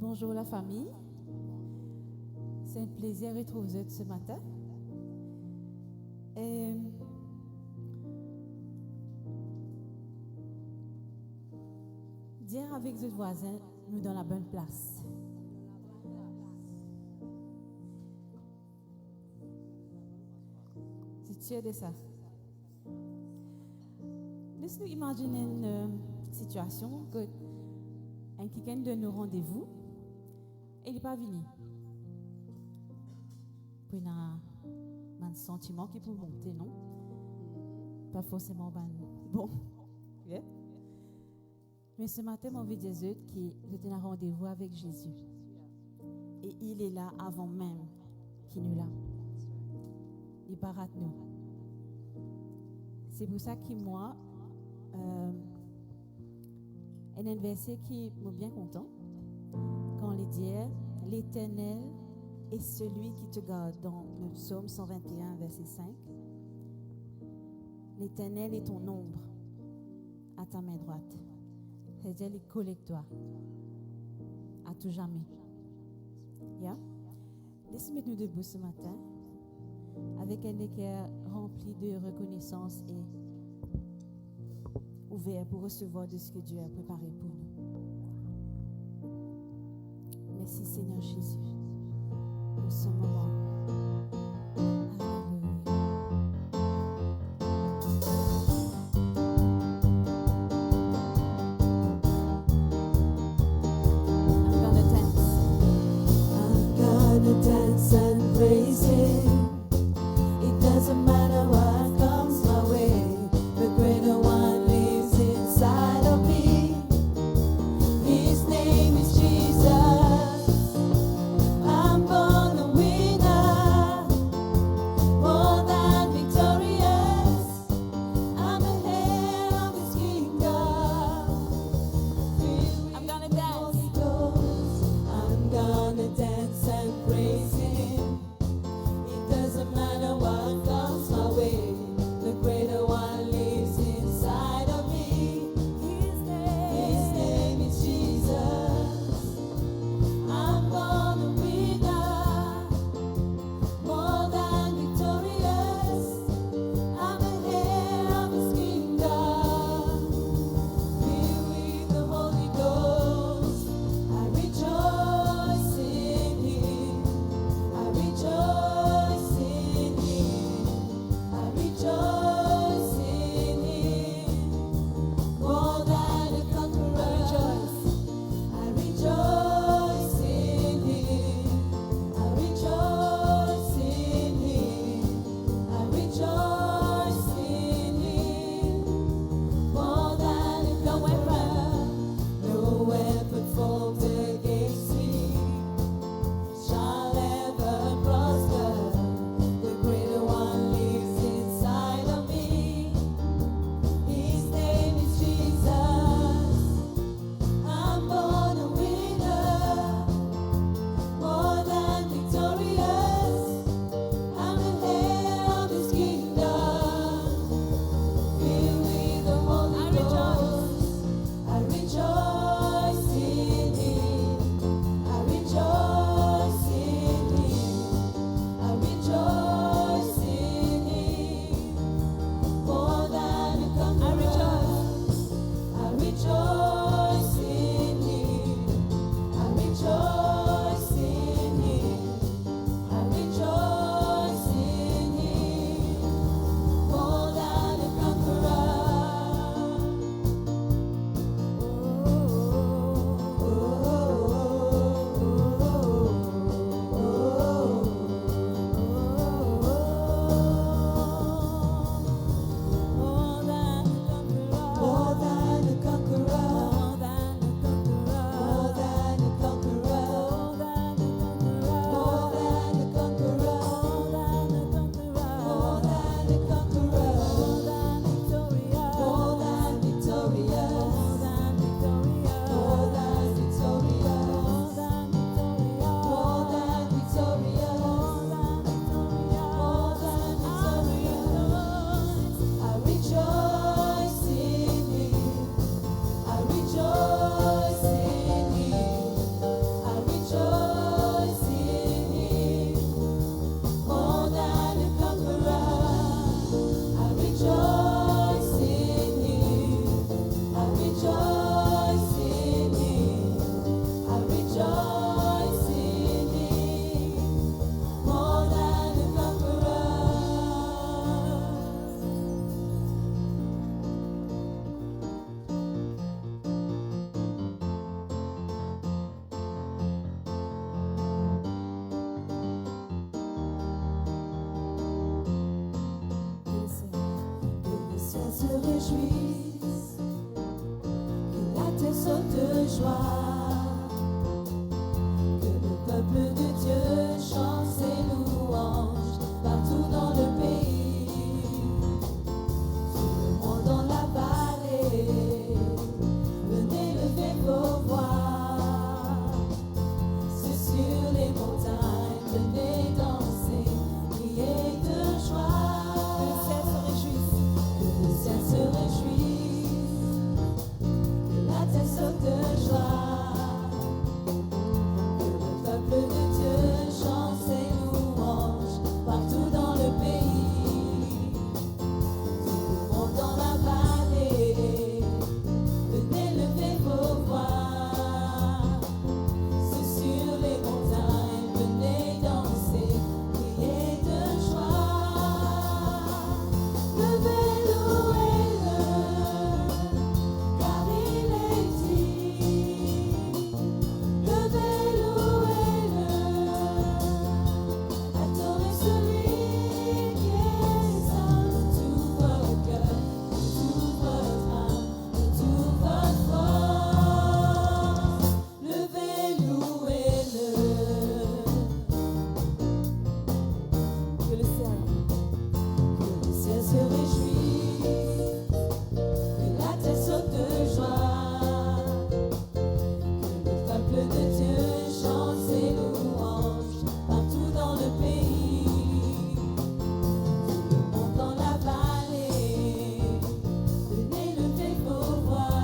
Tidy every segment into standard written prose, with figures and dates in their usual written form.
Bonjour la famille. C'est un plaisir de retrouver vous ce matin. Et dire avec vos voisins, nous dans la bonne place. C'est sûr de ça. Laisse-nous imaginer une situation que quelqu'un de nos rendez-vous et il n'est pas venu. Puis il y a un sentiment qui peut monter, non? Pas forcément bon. Yeah. Mais ce matin, mon vie des autres qui était un rendez-vous avec Jésus. Et il est là avant même qu'il nous l'a. Il part à nous. C'est pour ça que moi, il y a un verset qui m'a bien content. Quand il dit l'Éternel est celui qui te garde dans le psaume 121, verset 5. L'Éternel est ton ombre à ta main droite. C'est-à-dire, il collecte toi à tout jamais. Yeah? Laissez-moi nous debout ce matin avec un cœur rempli de reconnaissance et ouvert pour recevoir de ce que Dieu a préparé pour nous. Merci Seigneur Jésus pour ce moment. Dance and praise Him. It réjouisse, que la terre saute de joie, que le peuple de Dieu chante ses louanges partout dans le pays, tout le monde dans la vallée, venez lever vos voix, c'est sur les montagnes, venez danser, crier de joie. Que le ciel se réjouisse, que la terre saute de joie, que le peuple de Dieu chante ses louanges partout dans le pays, tout le monde dans la vallée, venez lever vos voix, c'est sur les montagnes, venez danser, crier de joie. Levez, louez-le, car il est dit. Levez, louez-le, adorez celui qui est saint de tout votre cœur, de toute votre âme, de toute votre force. Levez, louez-le. Que le ciel se réjouisse, que la terre saute de joie, que le peuple de Dieu chante ses louanges partout dans le pays, tout le monde dans la vallée, venez lever vos voix,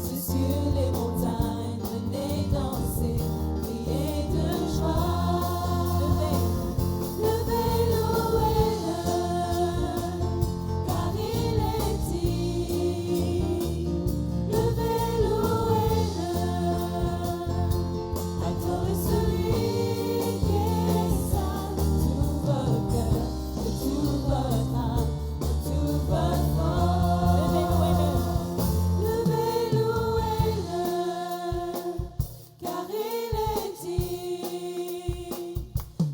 c'est sur les montagnes, venez danser, crier de joie. Levez, louez-le, car il est dit. Levez, louez-le, adorez celui qui est saint de tout votre cœur, de toute votre âme, de toute votre force. Levez, louez-le, car il est dit.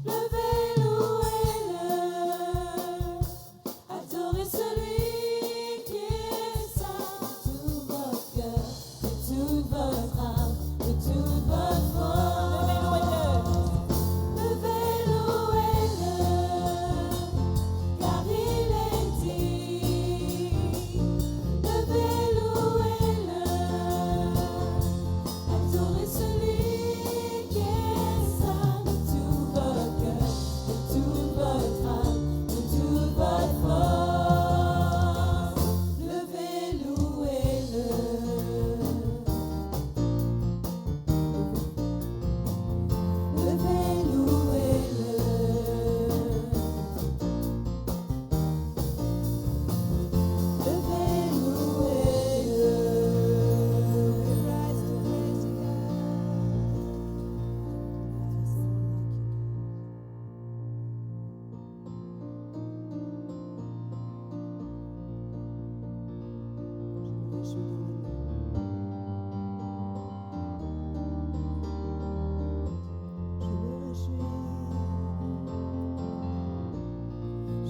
Levez, louez-le, adorez celui qui est saint de tout votre cœur, de toute votre âme, de toute votre force. Levez, louez-le, car il est dit. Levez, louez-le, adorez celui qui est saint de tout votre cœur, de toute votre âme, de toute votre force. Levez, louez-le. Levez, louez-le. Levez, louez-le.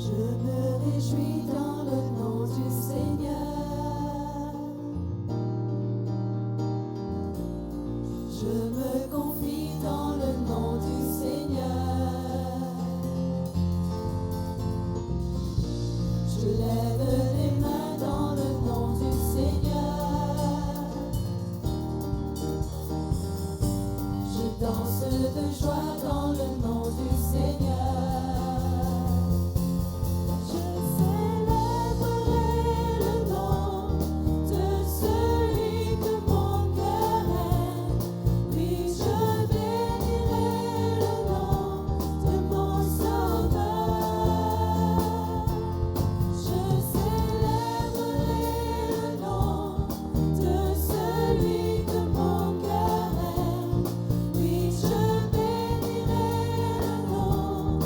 Je me réjouis dans le nom du Seigneur. Je me confie dans le nom du Seigneur. Je lève les mains dans le nom du Seigneur. Je danse de joie dans le nom du Seigneur. Je célébrerai le nom de celui que mon cœur aime. Oui, je bénirai le nom de mon Sauveur. Je célébrerai le nom de celui que mon cœur aime. Oui, je bénirai le nom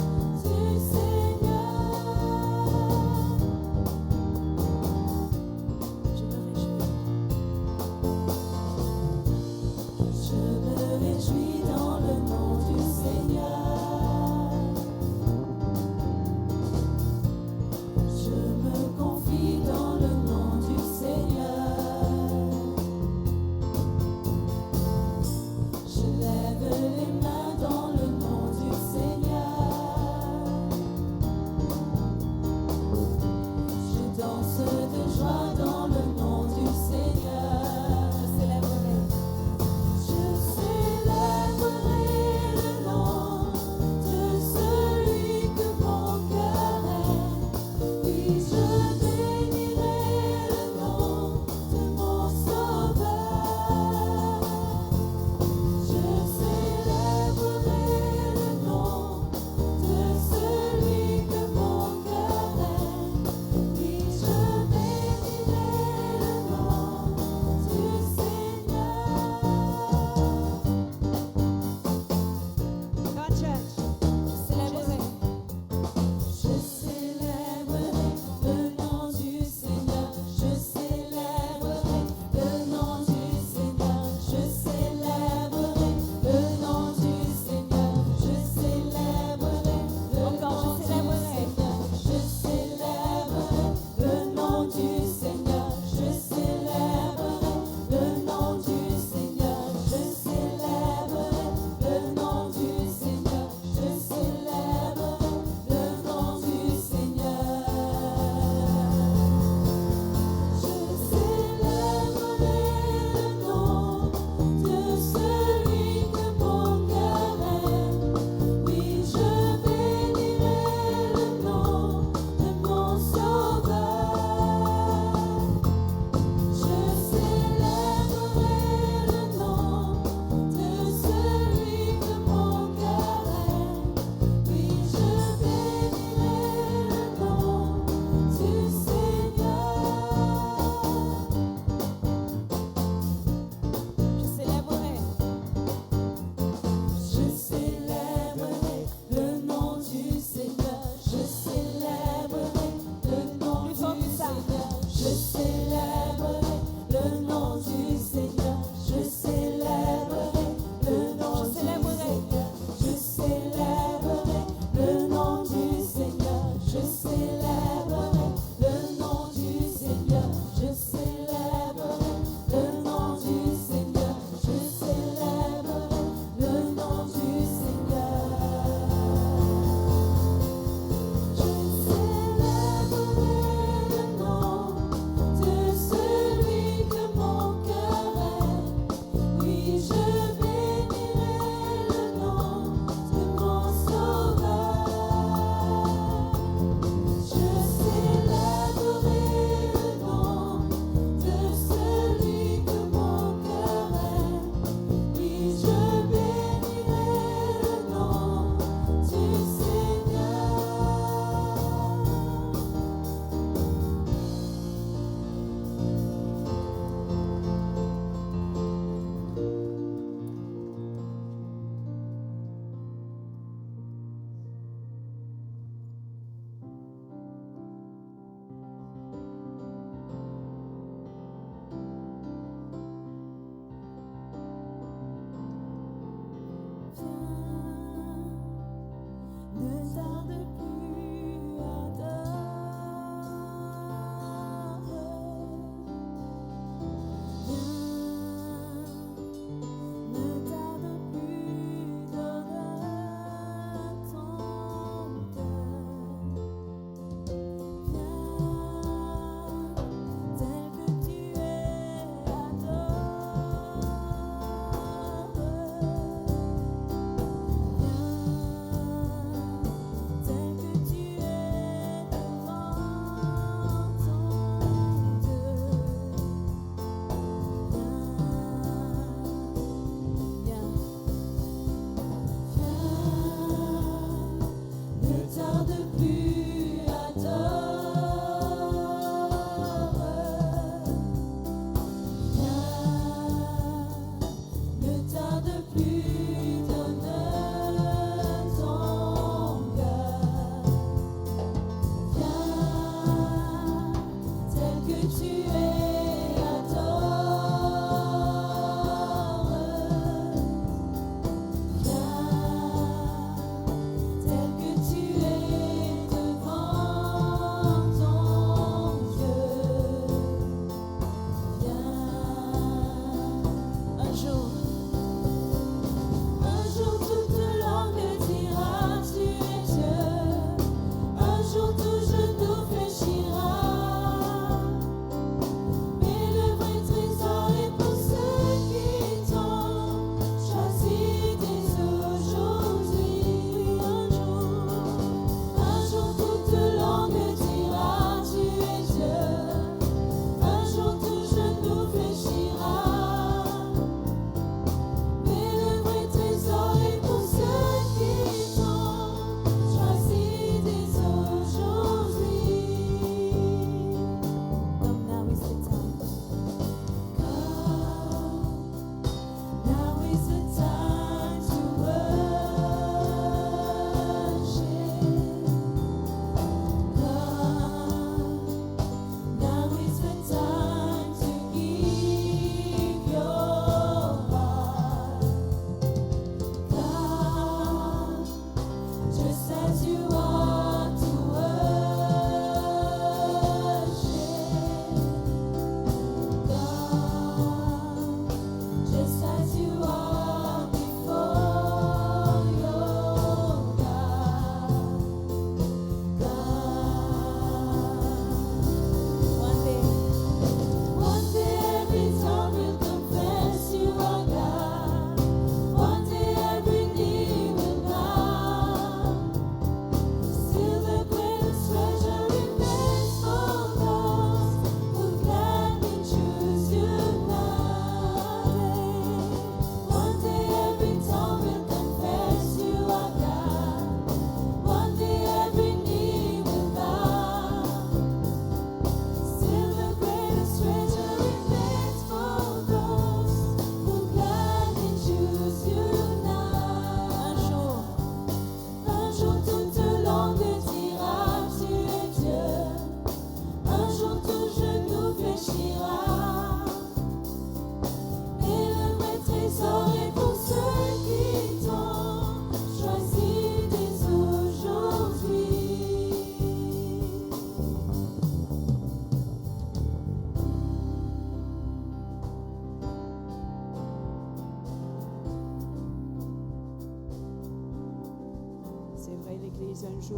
fais un jour,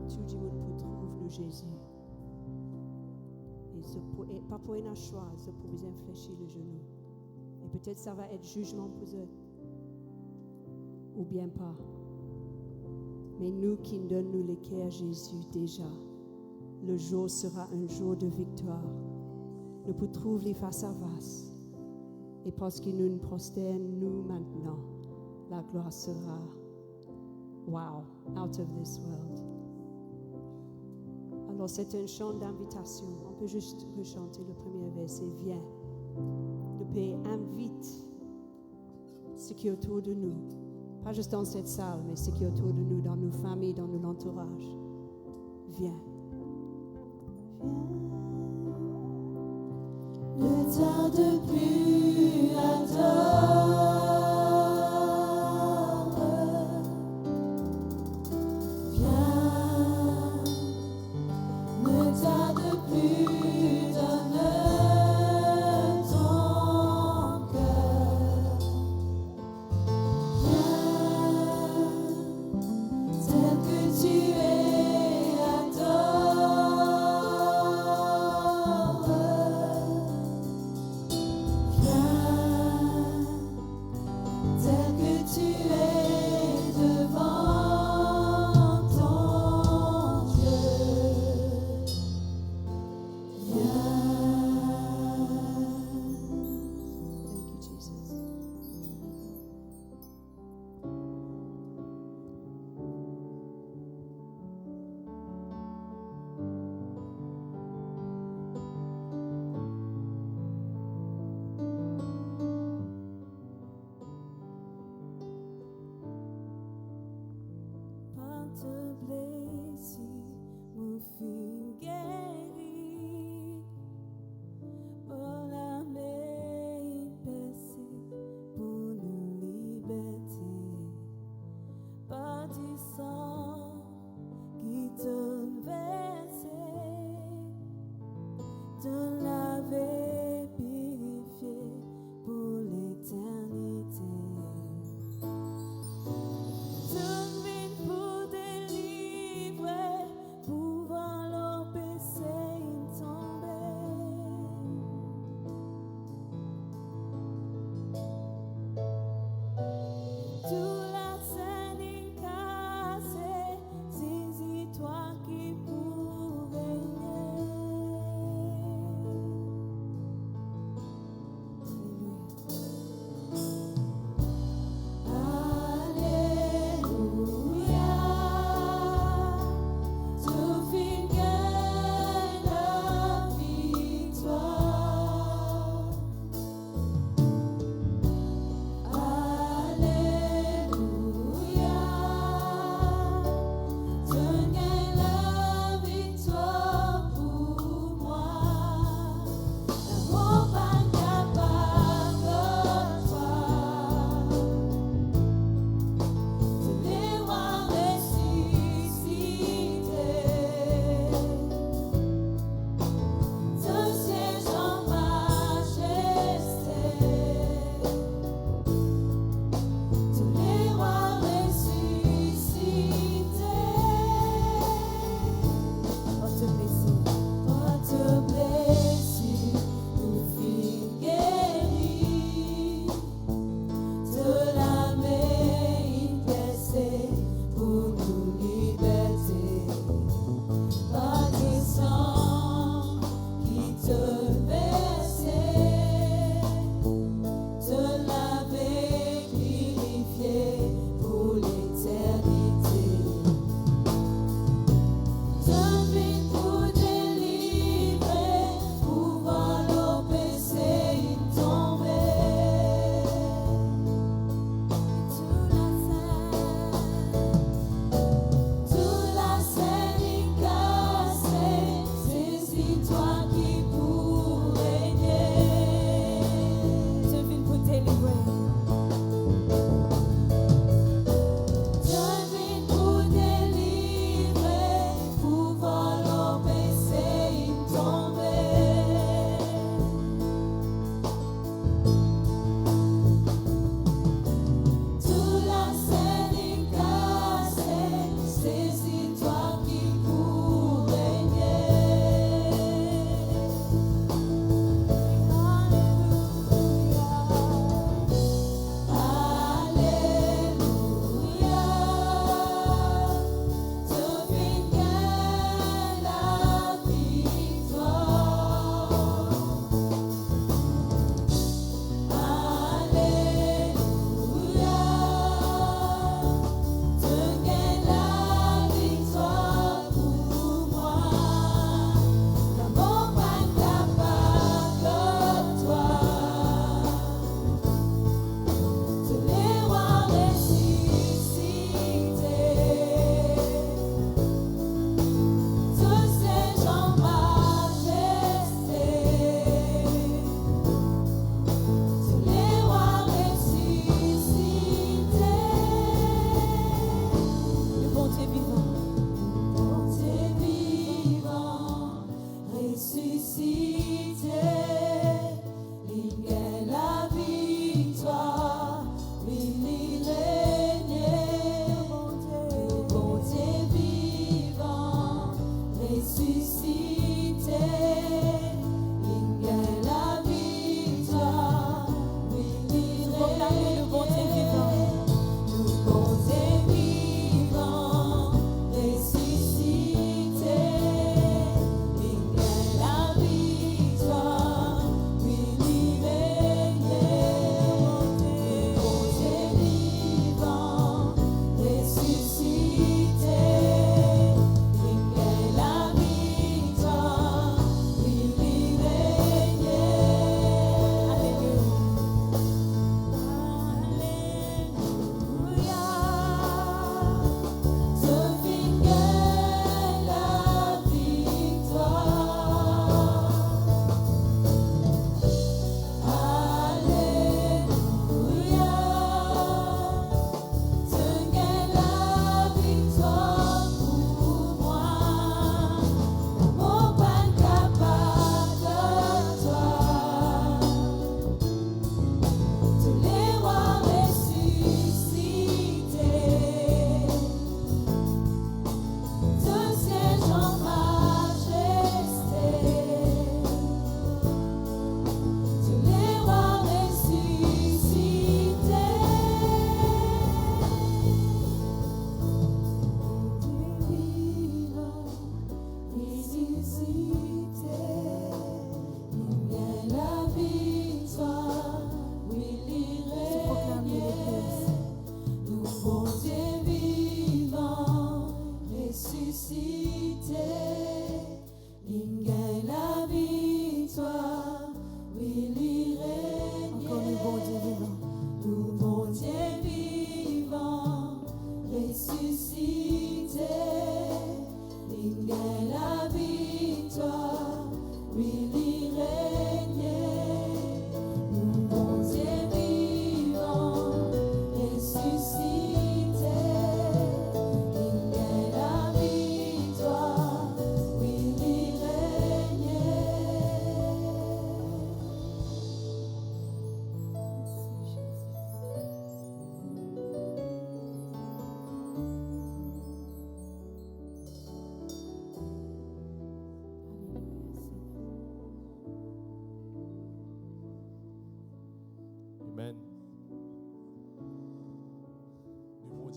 tout le monde peut trouver Jésus. Et pas pour un choix, c'est pour vous infléchir le genou. Et peut-être ça va être jugement pour eux. Ou bien pas. Mais nous qui donnons les clés à Jésus déjà, le jour sera un jour de victoire. Nous pouvons trouver face à face. Et parce que nous nous prosternons maintenant, la gloire sera, wow, out of this world. Alors c'est un chant d'invitation. On peut juste rechanter le premier verset. Viens. Le Père invite ce qui est autour de nous. Pas juste dans cette salle, mais ce qui est autour de nous, dans nos familles, dans notre entourage. Viens. Ne tarde plus, adore. Viens, ne tarde plus, donne ton cœur. Viens, tel que tu es, adore.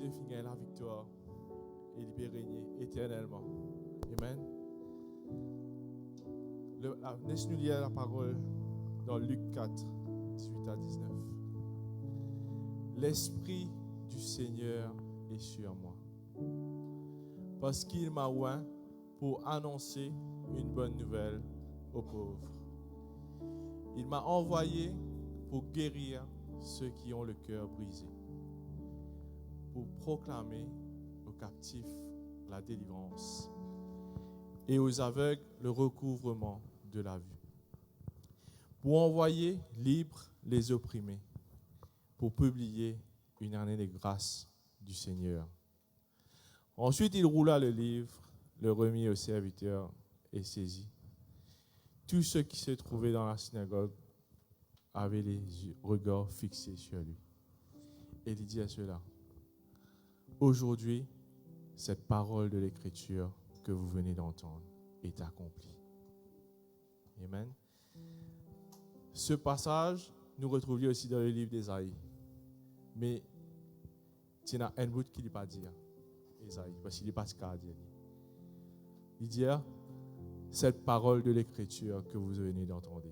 Dieu finit la victoire et il peut régner éternellement. Amen. Laisse-nous lire la parole dans Luc 4, 18 à 19. L'Esprit du Seigneur est sur moi, parce qu'il m'a oint pour annoncer une bonne nouvelle aux pauvres. Il m'a envoyé pour guérir ceux qui ont le cœur brisé, pour proclamer aux captifs la délivrance et aux aveugles le recouvrement de la vue, pour envoyer libres les opprimés, pour publier une année de grâce du Seigneur. Ensuite, il roula le livre, le remit au serviteur et saisit. Tous ceux qui se trouvaient dans la synagogue avaient les regards fixés sur lui. Et il dit à ceux-là, aujourd'hui, cette parole de l'Écriture que vous venez d'entendre est accomplie. Amen. Ce passage, nous retrouvons aussi dans le livre d'Ésaïe. Mais il y a un bout qui ne dit pas dire, Ésaïe, parce qu'il n'est pas ce qu'il a dit. Il dit, cette parole de l'Écriture que vous venez d'entendre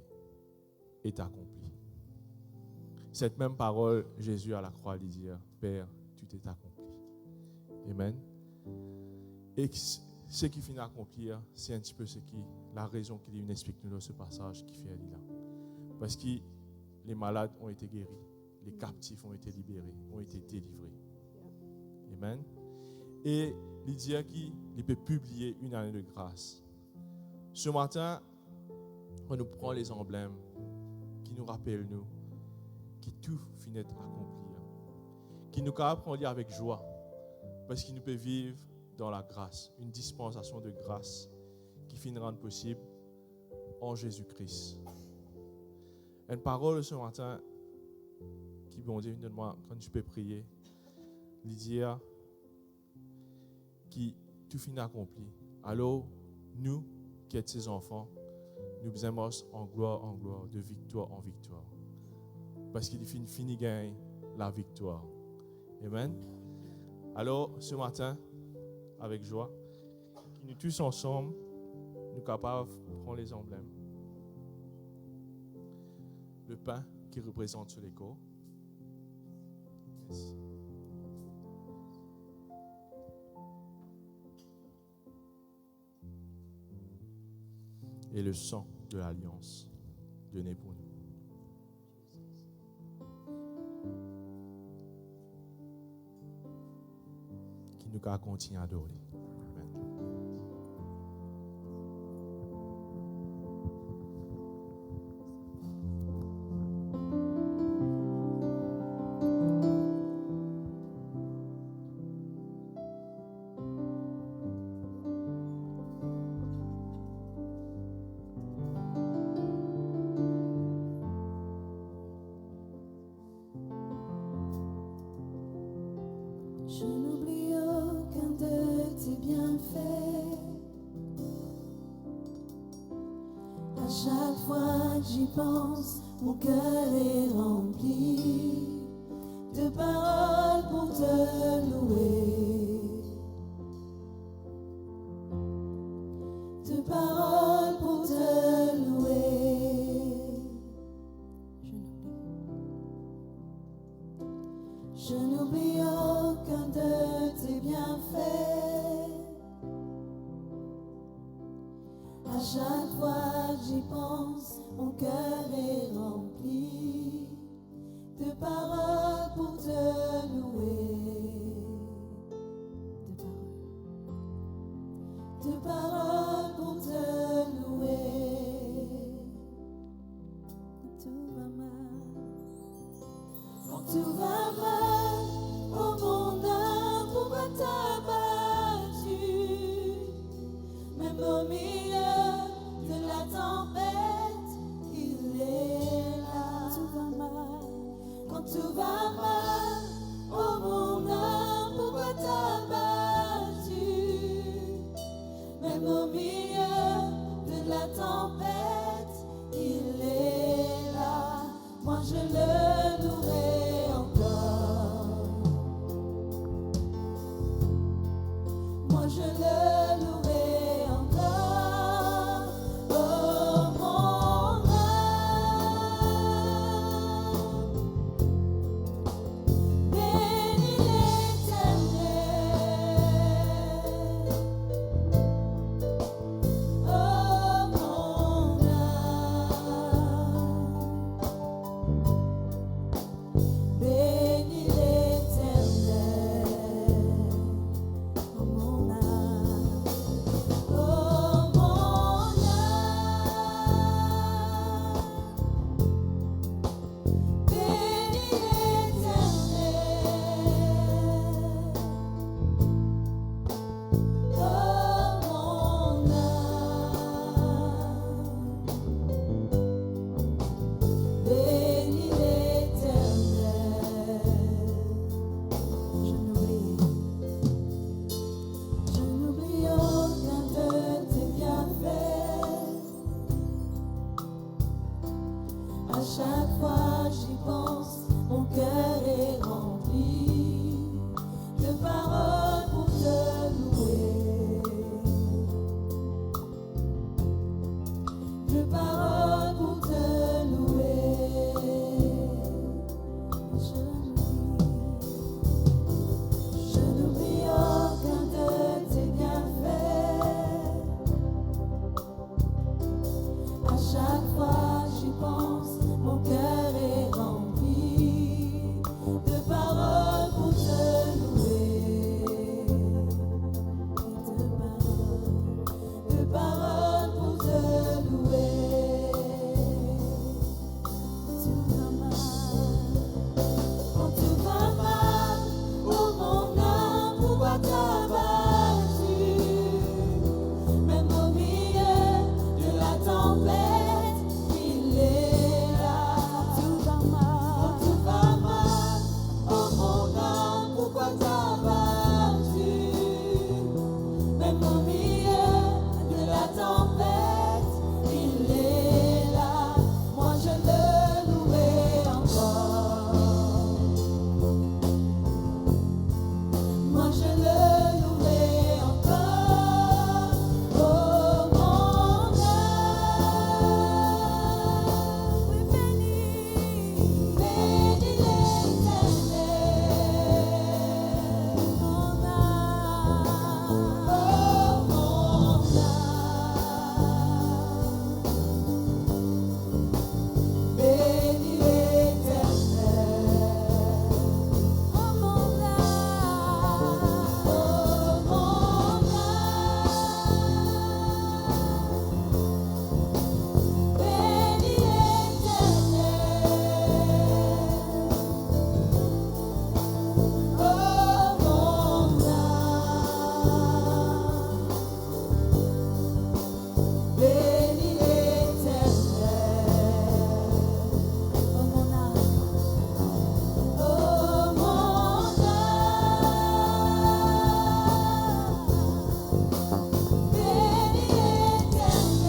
est accomplie. Cette même parole, Jésus à la croix, il dit, Père, tout est accompli. Amen. Et ce qui finit d'accomplir, c'est un petit peu la raison qu'il nous explique dans ce passage qui fait là. Parce que les malades ont été guéris, les captifs ont été libérés, ont été délivrés. Amen. Et il dit qu'il peut publier une année de grâce. Ce matin, on nous prend les emblèmes qui nous rappellent nous que tout finit d'accomplir, qui nous apprend à lire avec joie, parce qu'il nous peut vivre dans la grâce, une dispensation de grâce qui finit de rendre possible en Jésus-Christ. Une parole ce matin qui, bon Dieu, donne-moi quand tu peux prier, Lydia, qui tout finit accompli. Alors, nous, qui êtes ses enfants, nous aimons en gloire, de victoire en victoire. Parce qu'il finit gagner la victoire. Amen. Alors, ce matin, avec joie, nous tous ensemble, nous sommes capables de prendre les emblèmes. Le pain qui représente sur les corps. Merci. Et le sang de l'alliance donné pour nous. Qui nous continue à adorer. Je n'oublie aucun de tes bienfaits. À chaque fois que j'y pense, mon cœur est rempli de paroles pour te louer, de paroles pour te louer. Je n'oublie aucun de tes bienfaits. À chaque fois que j'y pense, mon cœur est rempli de paroles pour te louer, de paroles pour te louer. Tout va mal, quand tout va mal, oh mon âme, pourquoi t'as battu? Même au milieu de la tempête, il est là. Tout va mal, quand tout va mal, oh mon âme, pourquoi t'as battu? Même au milieu de la tempête, il est là. Moi je le louerai encore. À chaque fois j'y pense, mon cœur est rempli de paroles pour te louer, de paroles pour te louer. Je n'oublie aucun de tes bienfaits. À chaque fois j'y pense, mon cœur est rempli de paroles pour te louer, de paroles pour te louer. Quand tout va mal, oh mon âme, pourquoi t'abattu? Même au milieu de la tempête, il est là. Tout va mal, oh mon âme, pourquoi t'abattu? Même au milieu de la tempête, il est là. Moi je le louerai encore. Moi je le louerai encore. Oh mon âme, bénis l'Éternel. Mon âme, oh mon âme, bénis l'Éternel. Oh mon âme, oh mon âme, bénis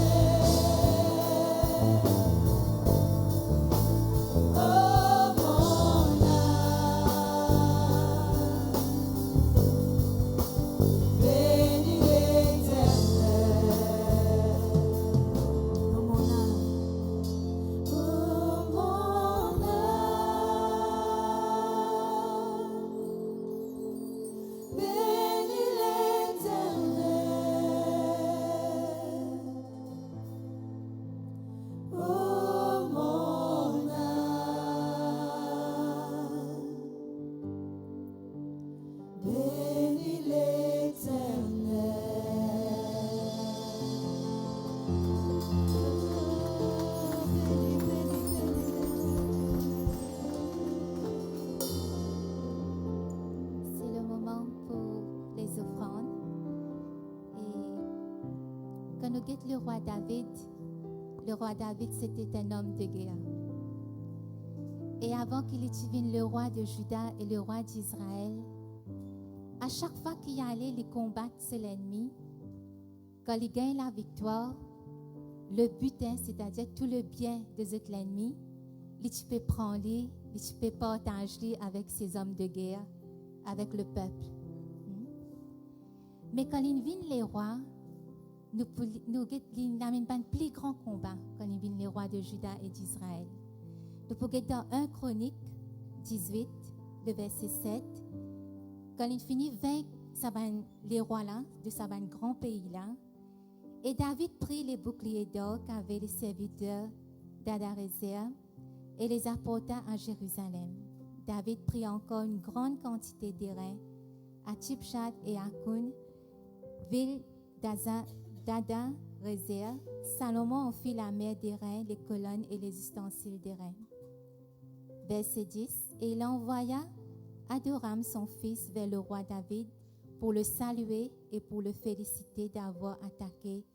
l'Éternel. Oh mon âme, bénis l'Éternel. Oh mon âme, oh mon âme, bénis l'Éternel. Oh mon âme, bénis l'Éternel. Oh mon âme, oh mon âme, bénis l'Éternel. Oh mon âme, bénis C'est le moment pour les offrandes. Et quand nous guettons le roi David, c'était un homme de guerre. Et avant qu'il devienne le roi de Juda et le roi d'Israël, à chaque fois qu'il allait les combattre sur l'ennemi, quand il gagne la victoire, le butin, c'est-à-dire tout le bien de cet ennemi, il peut prendre, il peut partager avec ses hommes de guerre, avec le peuple. Mais quand il vient les rois, nous n'amènent pas un plus grand combat quand il vient les rois de Juda et d'Israël. Nous pouvons dans 1 Chronique 18, le verset 7, quand il finit vaincre les rois là, de ce grand pays là, et David prit les boucliers d'or qu'avaient les serviteurs d'Adarézer et les apporta à Jérusalem. David prit encore une grande quantité d'airain à Tipchat et à Kun, ville d'Adarézer. Salomon en fit la mer d'airain, les colonnes et les ustensiles d'airain. Verset 10. Et il envoya Adoram son fils vers le roi David pour le saluer et pour le féliciter d'avoir attaqué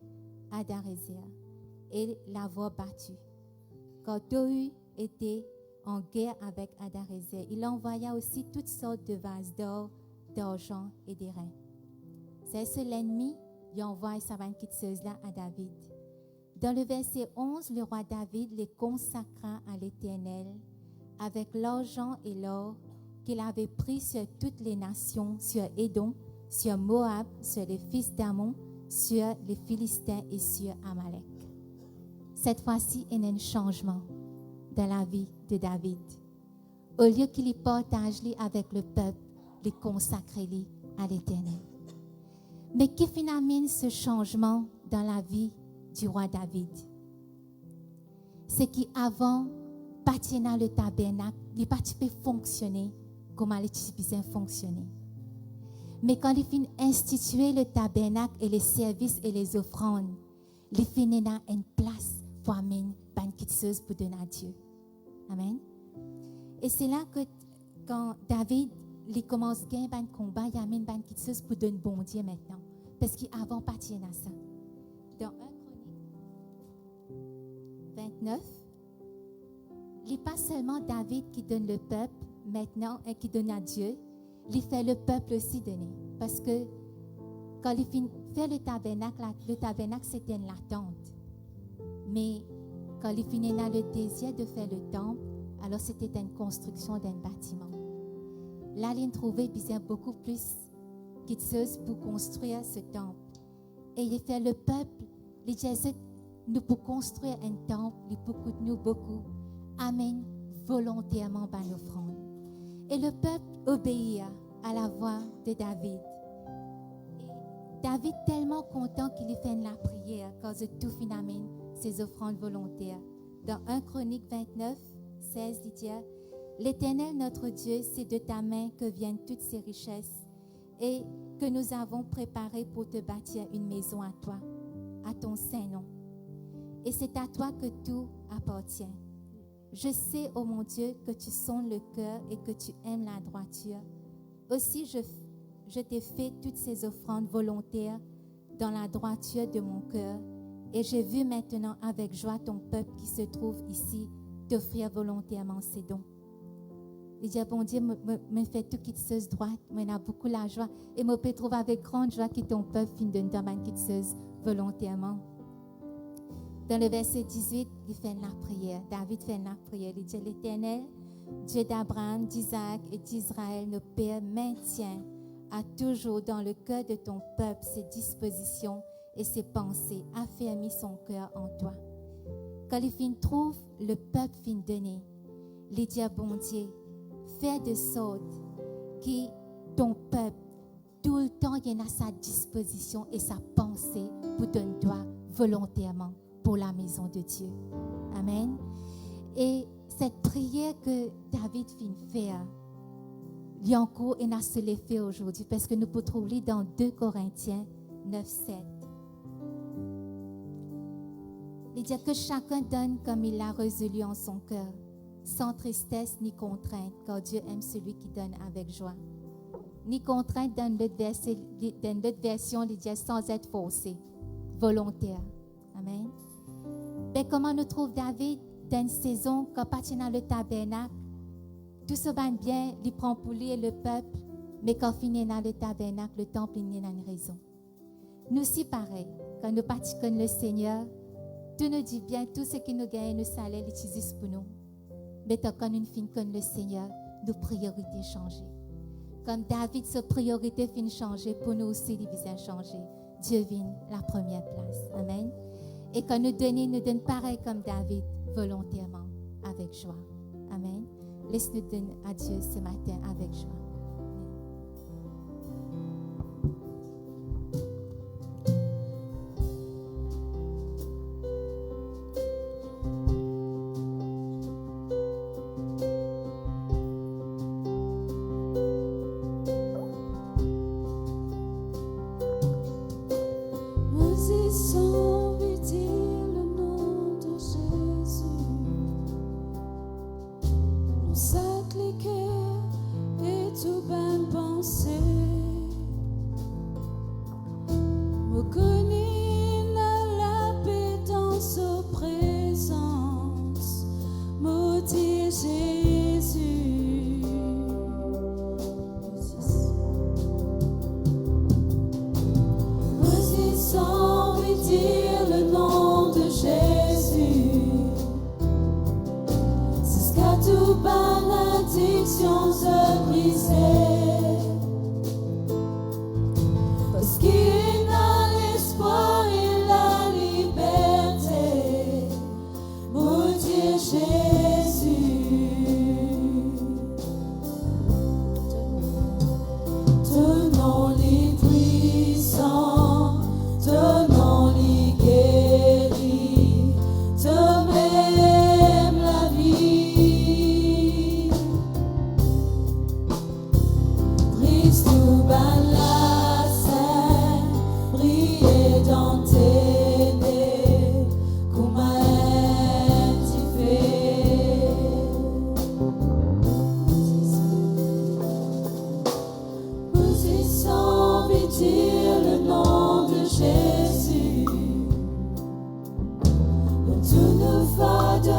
Adarézer et l'avoir battu. Quand Tohu était en guerre avec Adarézer, il envoya aussi toutes sortes de vases d'or, d'argent et d'airain. C'est l'ennemi, il envoie sa quitteuse là à David. Dans le verset 11, le roi David les consacra à l'Éternel avec l'argent et l'or qu'il avait pris sur toutes les nations, sur Édom, sur Moab, sur les fils d'Ammon, sur les Philistins et sur Amalek. Cette fois-ci, il y a un changement dans la vie de David. Au lieu qu'il y partage avec le peuple, il consacre à l'Éternel. Mais qui finalement ce changement dans la vie du roi David? C'est qu'avant, partir dans le tabernacle, il n'a pas pu fonctionner comme il était fonctionner. Mais quand il finit instituer le tabernacle et les services et les offrandes, il finit dans une place pour amener une quitteuse pour donner à Dieu. Amen. Et c'est là que quand David il commence à gagner un combat, il amène une quitteuse pour donner bon Dieu maintenant. Parce qu'avant, partir à ça. Dans 1 Chronique 29, il n'est pas seulement David qui donne le peuple maintenant et qui donne à Dieu, il fait le peuple aussi donner. Parce que quand il fait le tabernacle c'était une attente. Mais quand il finit dans le désir de faire le temple, alors c'était une construction d'un bâtiment. Là, il trouvait bien beaucoup plus quitteuse pour construire ce temple. Et il fait le peuple, il dit, nous pour construire un temple, il faut que nous beaucoup amènent volontairement par l'offrande. Et le peuple obéit à la voix de David. Et David tellement content qu'il fait la prière à cause de tout finalement ses offrandes volontaires. Dans 1 Chronique 29, 16, il dit, l'Éternel notre Dieu, c'est de ta main que viennent toutes ces richesses et que nous avons préparé pour te bâtir une maison à toi, à ton saint nom. Et c'est à toi que tout appartient. Je sais, ô mon Dieu, que tu sondes le cœur et que tu aimes la droiture. Aussi, je t'ai fait toutes ces offrandes volontaires dans la droiture de mon cœur. Et j'ai vu maintenant avec joie ton peuple qui se trouve ici t'offrir volontairement ces dons. Il dit, bon Dieu, me fait tout quitteuse droite, moi j'ai beaucoup la joie. Et me peut trouver avec grande joie que ton peuple finit de donner quitteuse volontairement. Dans le verset 18, il fait la prière. David fait la prière. Il dit, l'Éternel, Dieu d'Abraham, d'Isaac et d'Israël, nos pères, maintient à toujours dans le cœur de ton peuple ses dispositions et ses pensées, affermis son cœur en toi. Quand il fin trouve, le peuple fin donner. Il dit, bon Dieu, fais de sorte que ton peuple, tout le temps, il y a à sa disposition et sa pensée pour donner toi volontairement pour la maison de Dieu. Amen. Et cette prière que David fin faire, il y a encore et n'a se les fait aujourd'hui parce que nous pouvons trouver dans 2 Corinthiens 9, 7. Il dit que chacun donne comme il l'a résolu en son cœur, sans tristesse ni contrainte, car Dieu aime celui qui donne avec joie. Ni contrainte dans l'autre version, il dit sans être forcé, volontaire. Amen. Mais comment nous trouve David dans une saison quand partit dans le tabernacle, tout se va bien, il prend pour lui et le peuple, mais quand finit dans le tabernacle, le temple, il n'y a une raison. Nous aussi pareil, quand nous partons comme le Seigneur, tout nous dit bien, tout ce qui nous gagne, nous salaire, l'utilise pour nous. Mais quand nous finissons comme le Seigneur, nos priorités changent. Comme David, sa priorité finit changer, pour nous aussi, il vient changer. Dieu vient la première place. Amen. Et quand nous donne pareil comme David, volontairement, avec joie. Amen. Laisse-nous donner à Dieu ce matin avec joie. Dire le nom de Jésus. malédiction se brisait. Parce qu'il a l'espoir et la liberté, mon Dieu Jésus. Ton nom est puissant, ton nom est guéri, ton même la vie. Brise tout la scène, briller dans tes nez, comme un petit fait. Position, dire le nom de Jésus. Tout nous fade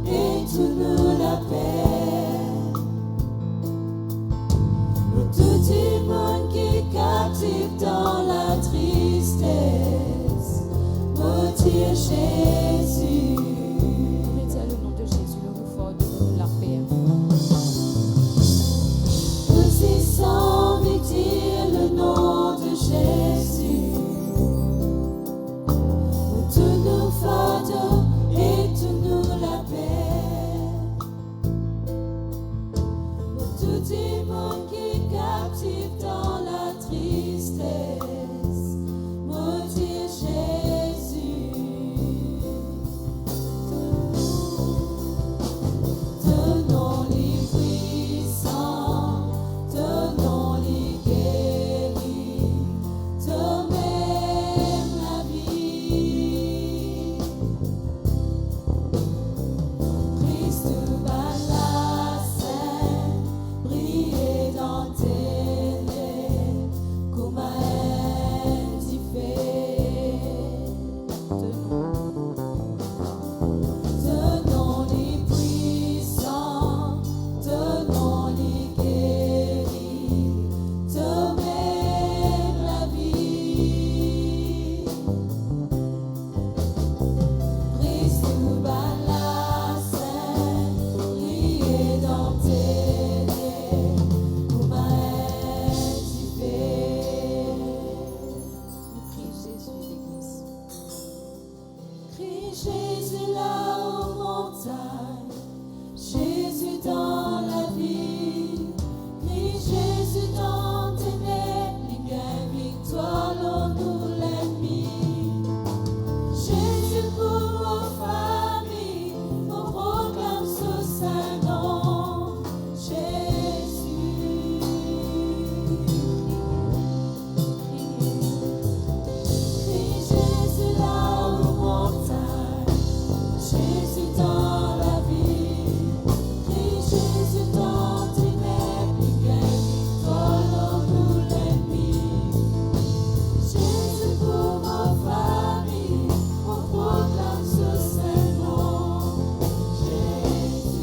et tout nous la paix. Tout le monde qui est captif dans la tristesse, mon Dieu Jésus. Mettez le nom de Jésus, le renfort de la paix. Position, dire le nom de Jésus. Tout nous fade et tout nous la paix. Tout le monde qui est captif dans la tristesse, mon Dieu Jésus. Ton nom est puissant, ton nom est guéri, ton même la vie. Brise tout la scène, briller dans tes nez, comme un petit fait. Ton nom est puissant, ton nom est guéri, ton même la vie. Brise tout la scène, briller dans tes nez, comme un petit fait. Crie Jésus, l'Église. Crie Jésus là aux montagnes, Jésus dans la ville. Crie Jésus dans tes ténèbres, il gagne victoire dans nous l'ennemi. Jésus pour vos familles, on proclame ce saint nom. Jésus. Crie Jésus là aux montagnes, Jésus dans la ville. Crie Jésus dans tes ténèbres, il gagne victoire dans nous l'ennemi. Jésus pour vos familles, on proclame ce saint nom. Jésus.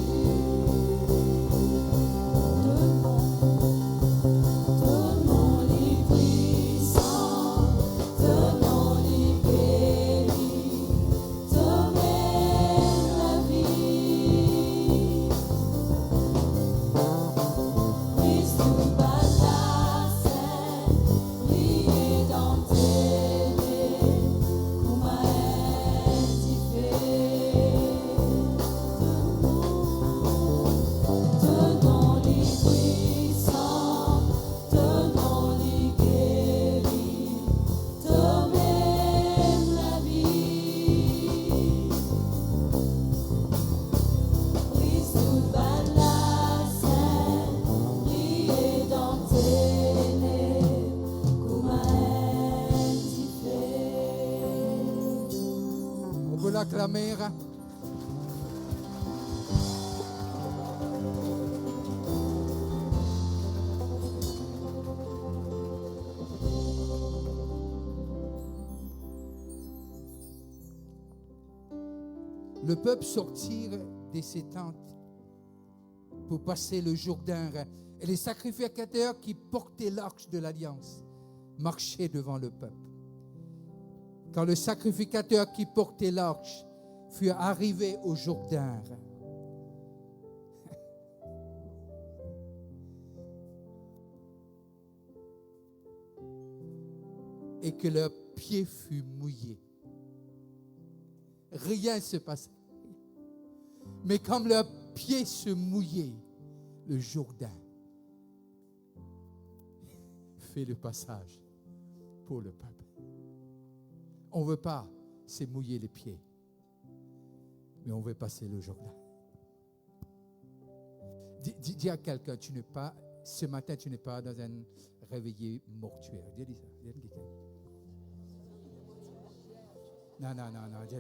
Ton nom est puissant, ton nom est guéri, ton même la vie. Brise tout la scène, briller dans tes nez, comme un petit fait. Ton nom est puissant, ton nom est guéri, ton même la vie. Brise tout la scène, briller dans tes nez, comme un petit fait. On peut l'acclamer. Le peuple sortir de ses tentes pour passer le Jourdain et les sacrificateurs qui portaient l'arche de l'alliance marchaient devant le peuple. Quand le sacrificateur qui portait l'arche fut arrivé au Jourdain, et que leur pied fut mouillé. Rien ne se passait. Mais comme leur pied se mouillait, le Jourdain fait le passage pour le peuple. On ne veut pas se mouiller les pieds, mais on veut passer le Jourdain. Dis à quelqu'un, ce matin, tu n'es pas dans un réveillé mortuaire. Dis ça. Non, dis.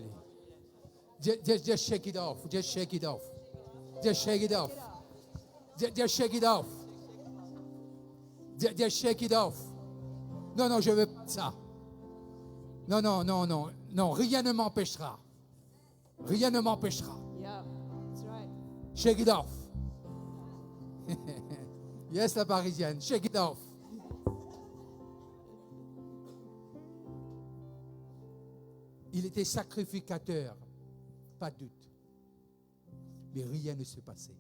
Just shake it off. Just shake it off. Just shake it off. Just shake it off. Just shake it off. Non, je veux pas ça. Non, rien ne m'empêchera. Rien ne m'empêchera. Yeah, that's right. Shake it off. Yes, la Parisienne, shake it off. Il était sacrificateur, pas de doute. Mais rien ne se passait.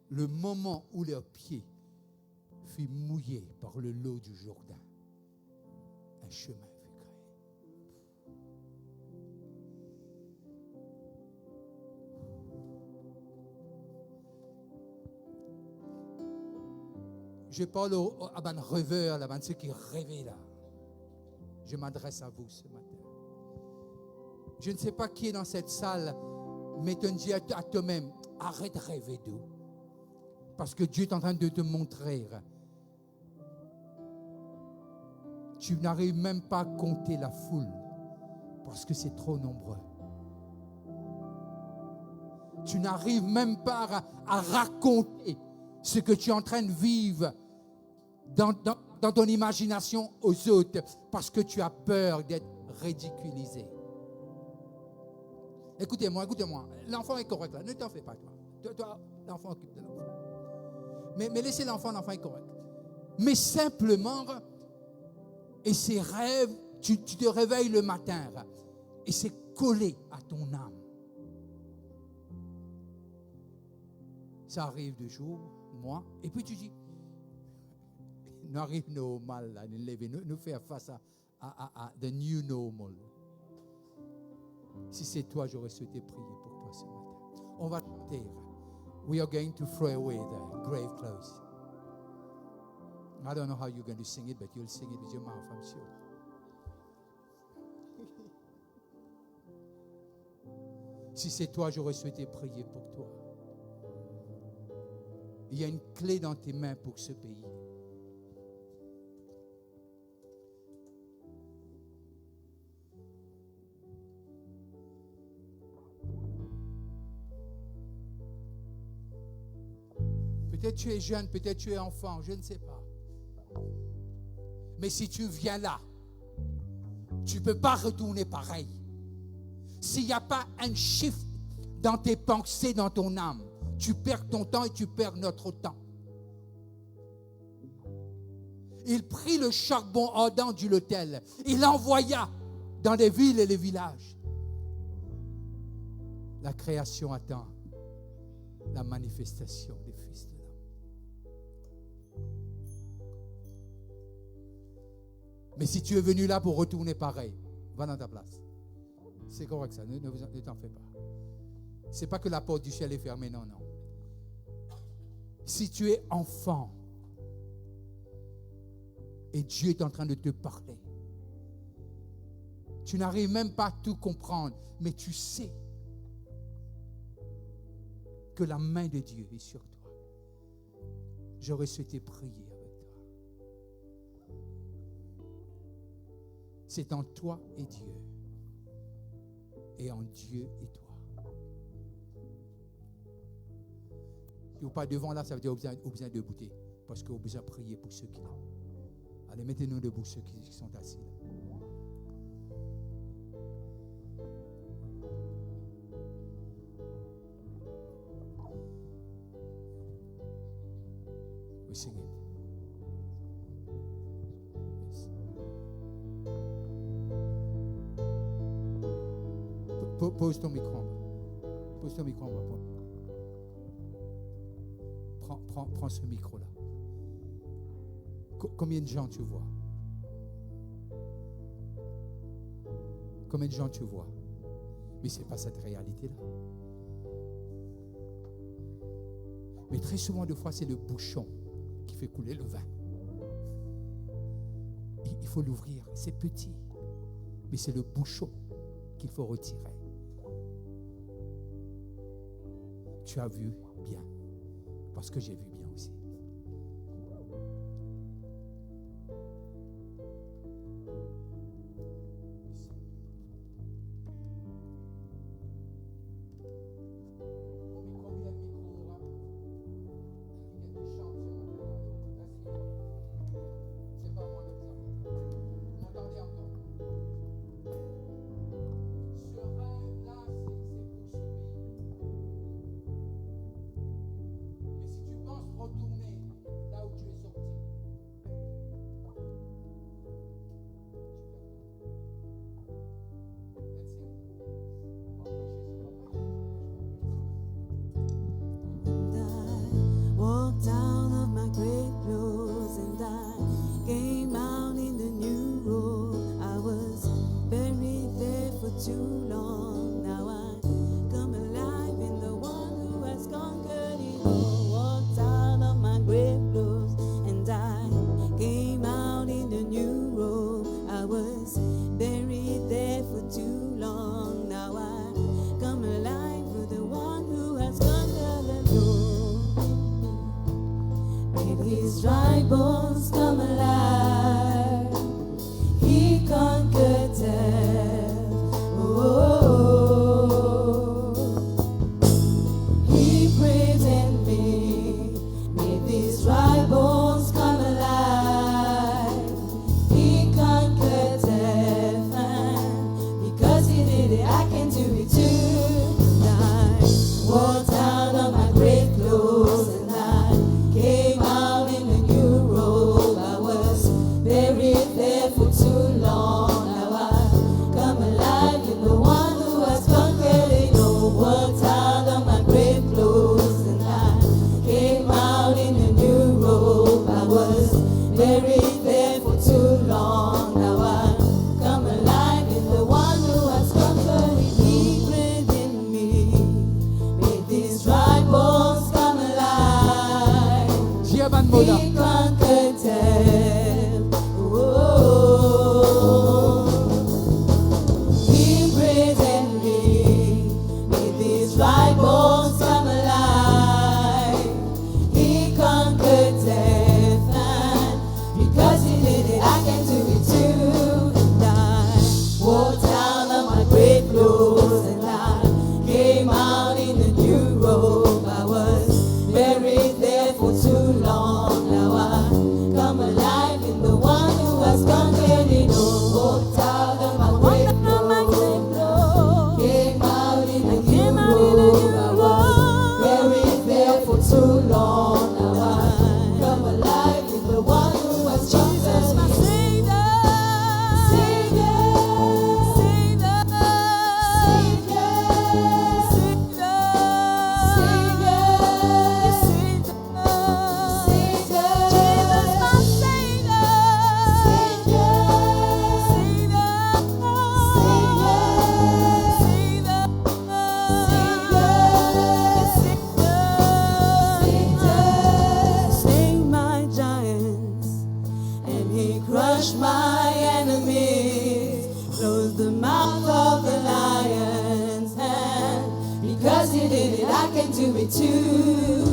Le moment où leurs pieds furent mouillés par le lot du Jourdain, un chemin fut créé. Je parle à ban rêveurs, à ceux qui rêvaient là. Je m'adresse à vous ce matin. Je ne sais pas qui est dans cette salle, mais te dis à toi-même, arrête de rêver d'eux. Parce que Dieu est en train de te montrer. Tu n'arrives même pas à compter la foule, parce que c'est trop nombreux. Tu n'arrives même pas à raconter ce que tu es en train de vivre dans ton imagination aux autres, parce que tu as peur d'être ridiculisé. Écoutez-moi. L'enfant est correct là. Ne t'en fais pas, toi. Toi, l'enfant occupe de l'enfant. Mais laissez l'enfant est correct. Mais simplement, et ces rêves, tu te réveilles le matin, et c'est collé à ton âme. Ça arrive de jour, mois, et puis tu dis, nous arrive normal, là, nous faire face à the new normal. Si c'est toi, j'aurais souhaité prier pour toi ce matin. On va chanter. We are going to throw away the grave clothes. I don't know how you're going to sing it, but you'll sing it with your mouth, I'm sure. Si c'est toi, j'aurais souhaité prier pour toi. Il y a une clé dans tes mains pour ce pays. Peut-être tu es jeune, peut-être tu es enfant, je ne sais pas. Mais si tu viens là, tu ne peux pas retourner pareil. S'il n'y a pas un shift dans tes pensées, dans ton âme, tu perds ton temps et tu perds notre temps. Il prit le charbon ardent du l'autel. Il l'envoya dans les villes et les villages. La création attend la manifestation des fils de l'homme. Mais si tu es venu là pour retourner pareil, va dans ta place. C'est correct ça, ne t'en fais pas. C'est pas que la porte du ciel est fermée, non. Si tu es enfant et Dieu est en train de te parler, tu n'arrives même pas à tout comprendre, mais tu sais que la main de Dieu est sur toi. J'aurais souhaité prier avec toi. C'est en toi et Dieu, et en Dieu et toi. Si vous n'êtes pas devant là, ça veut dire qu'il y a besoin de bouter, parce qu'on a besoin de prier pour ceux qui l'ont. Allez, mettez-nous debout, ceux qui sont assis là. We sing it. Yes. Pose ton micro en bas. Pose ton micro en bas. Prends ce micro-là. Combien de gens tu vois? Combien de gens tu vois? Mais ce n'est pas cette réalité-là. Mais très souvent, de fois, c'est le bouchon qui fait couler le vin. Il faut l'ouvrir. C'est petit, mais c'est le bouchon qu'il faut retirer. Tu as vu bien, parce que j'ai vu bien aussi. Walked out of my grave clothes and I came out in the new road. I was buried there for too long. Now I come alive in the one who has conquered it all. Walked out of my grave clothes and I came out in the new road. I was buried there for too long. Now I come alive with the one who has conquered it all. His dry bones come alive. He conquered death. Oh, he prayed in me. Made these dry bones come alive. He conquered death, and because he did it, I can do it too. I walked out of my grave clothes and I came out in a new robe. I was buried there for too long. Now I come alive in the one who has conquered it all. Walked out of my grave clothes and I came out in a new robe. I was buried there for too long. Now I come alive in the one who has conquered it. He breathed in me, made these dry bones come alive. Giaban Moda. He conquered death. Oh, he breathed in me, made these dry bones come alive. He conquered death, and because he did it, I can do it too. And I walked out of my grave clothes and I came out in a new robe. I was buried there for too long. Now I come alive in the one who has conquered it all. Walked out of my grave clothes, came out in a new robe. I was buried there for too long. Now I come alive in the one who has conquered my Savior, Savior, Savior, Savior, Savior, Savior, Jesus, my Savior, Savior, Savior, Savior, slay my giants, and he crushed my enemies, closed the mouth of the lions, and because he did it, I can do it too.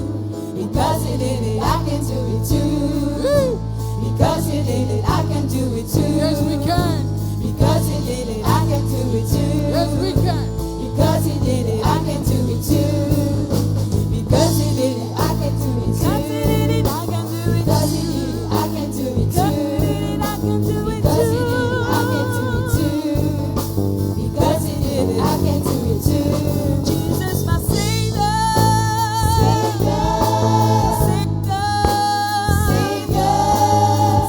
Because he did it, I can do it too. Because he did it, I can do it too. Yes, we can. Because he did it, I can do it too. Yes, we can. Because he did it, I can do it too. Because he did it, I can do it too. Because he did it, I can do it too. Because he did it, I can do it too. Because he did it, I can do it too. Jesus, my Savior, Savior, Savior, Savior,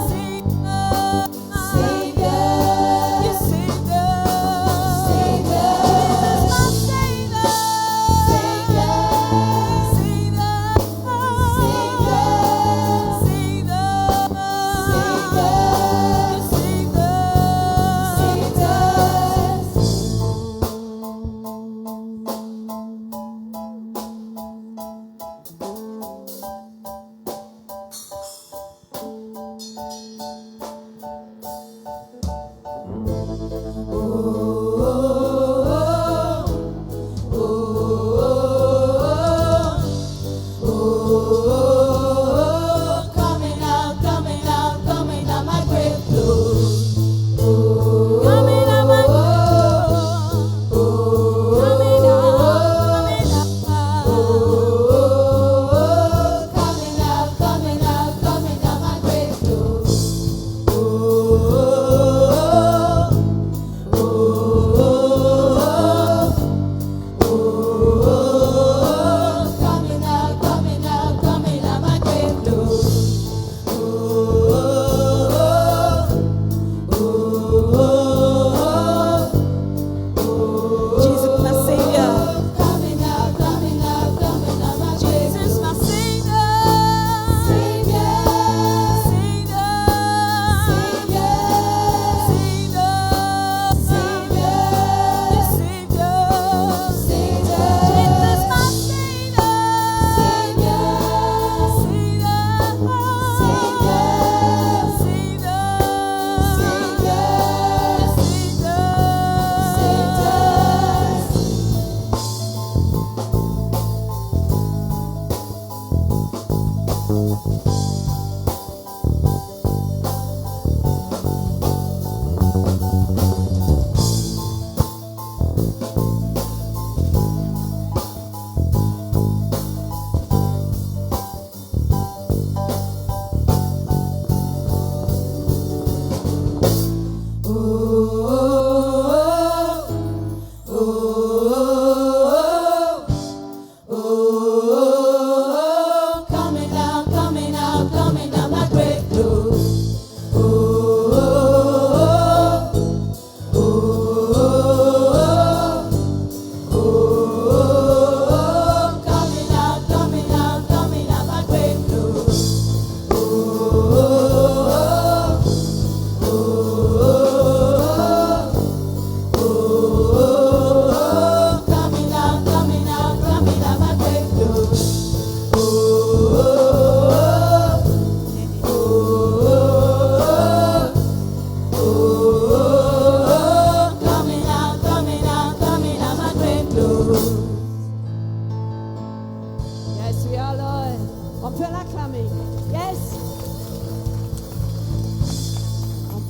Savior, Savior, Savior, Savior, Jesus, my Savior.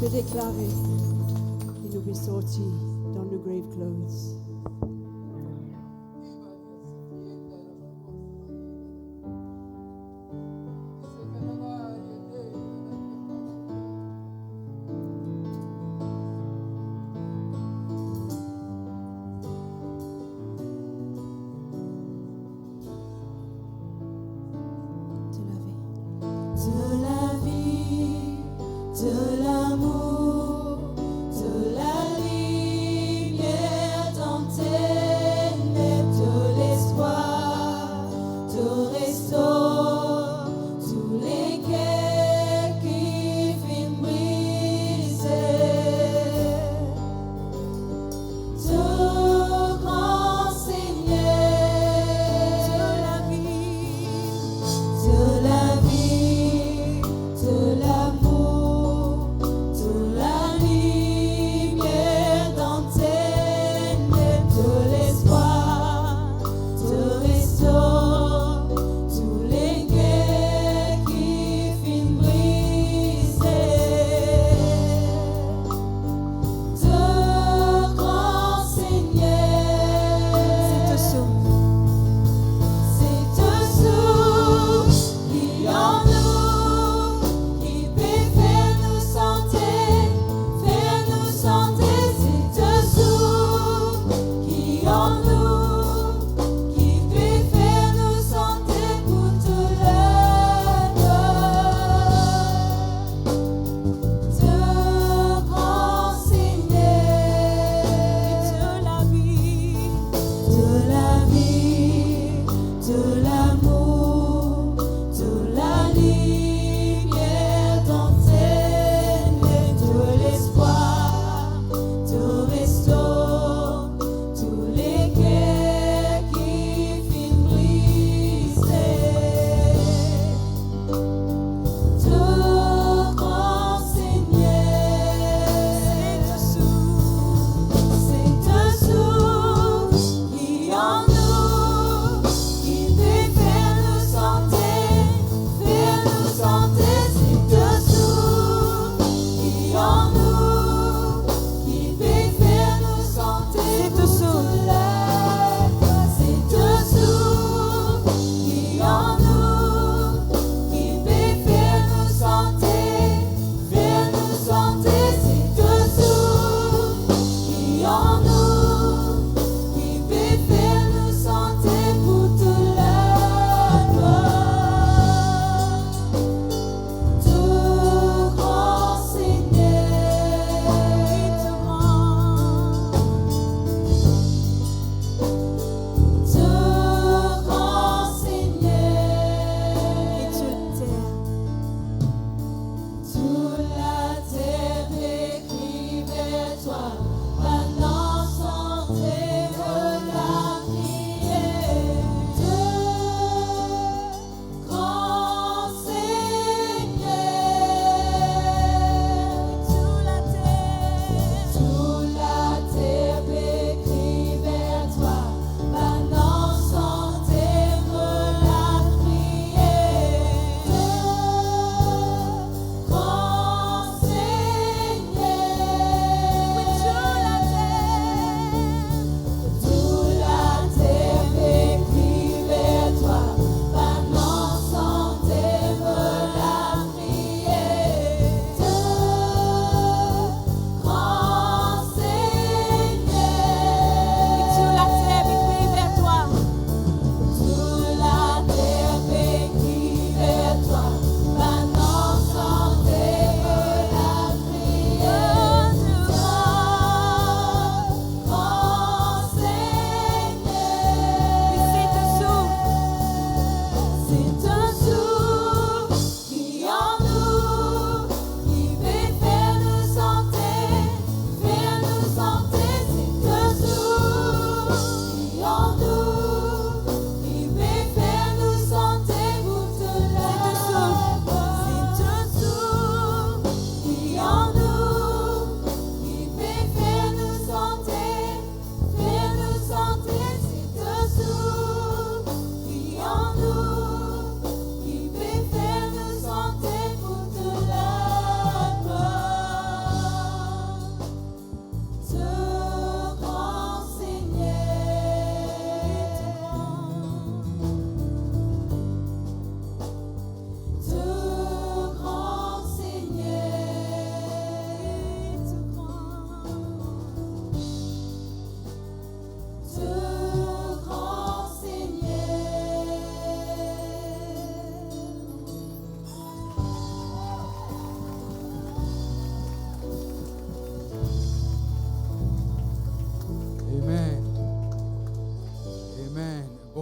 déclarer qu'il nous est sorti dans nos grave clothes. De la vie, de l'amour, de la lumière dans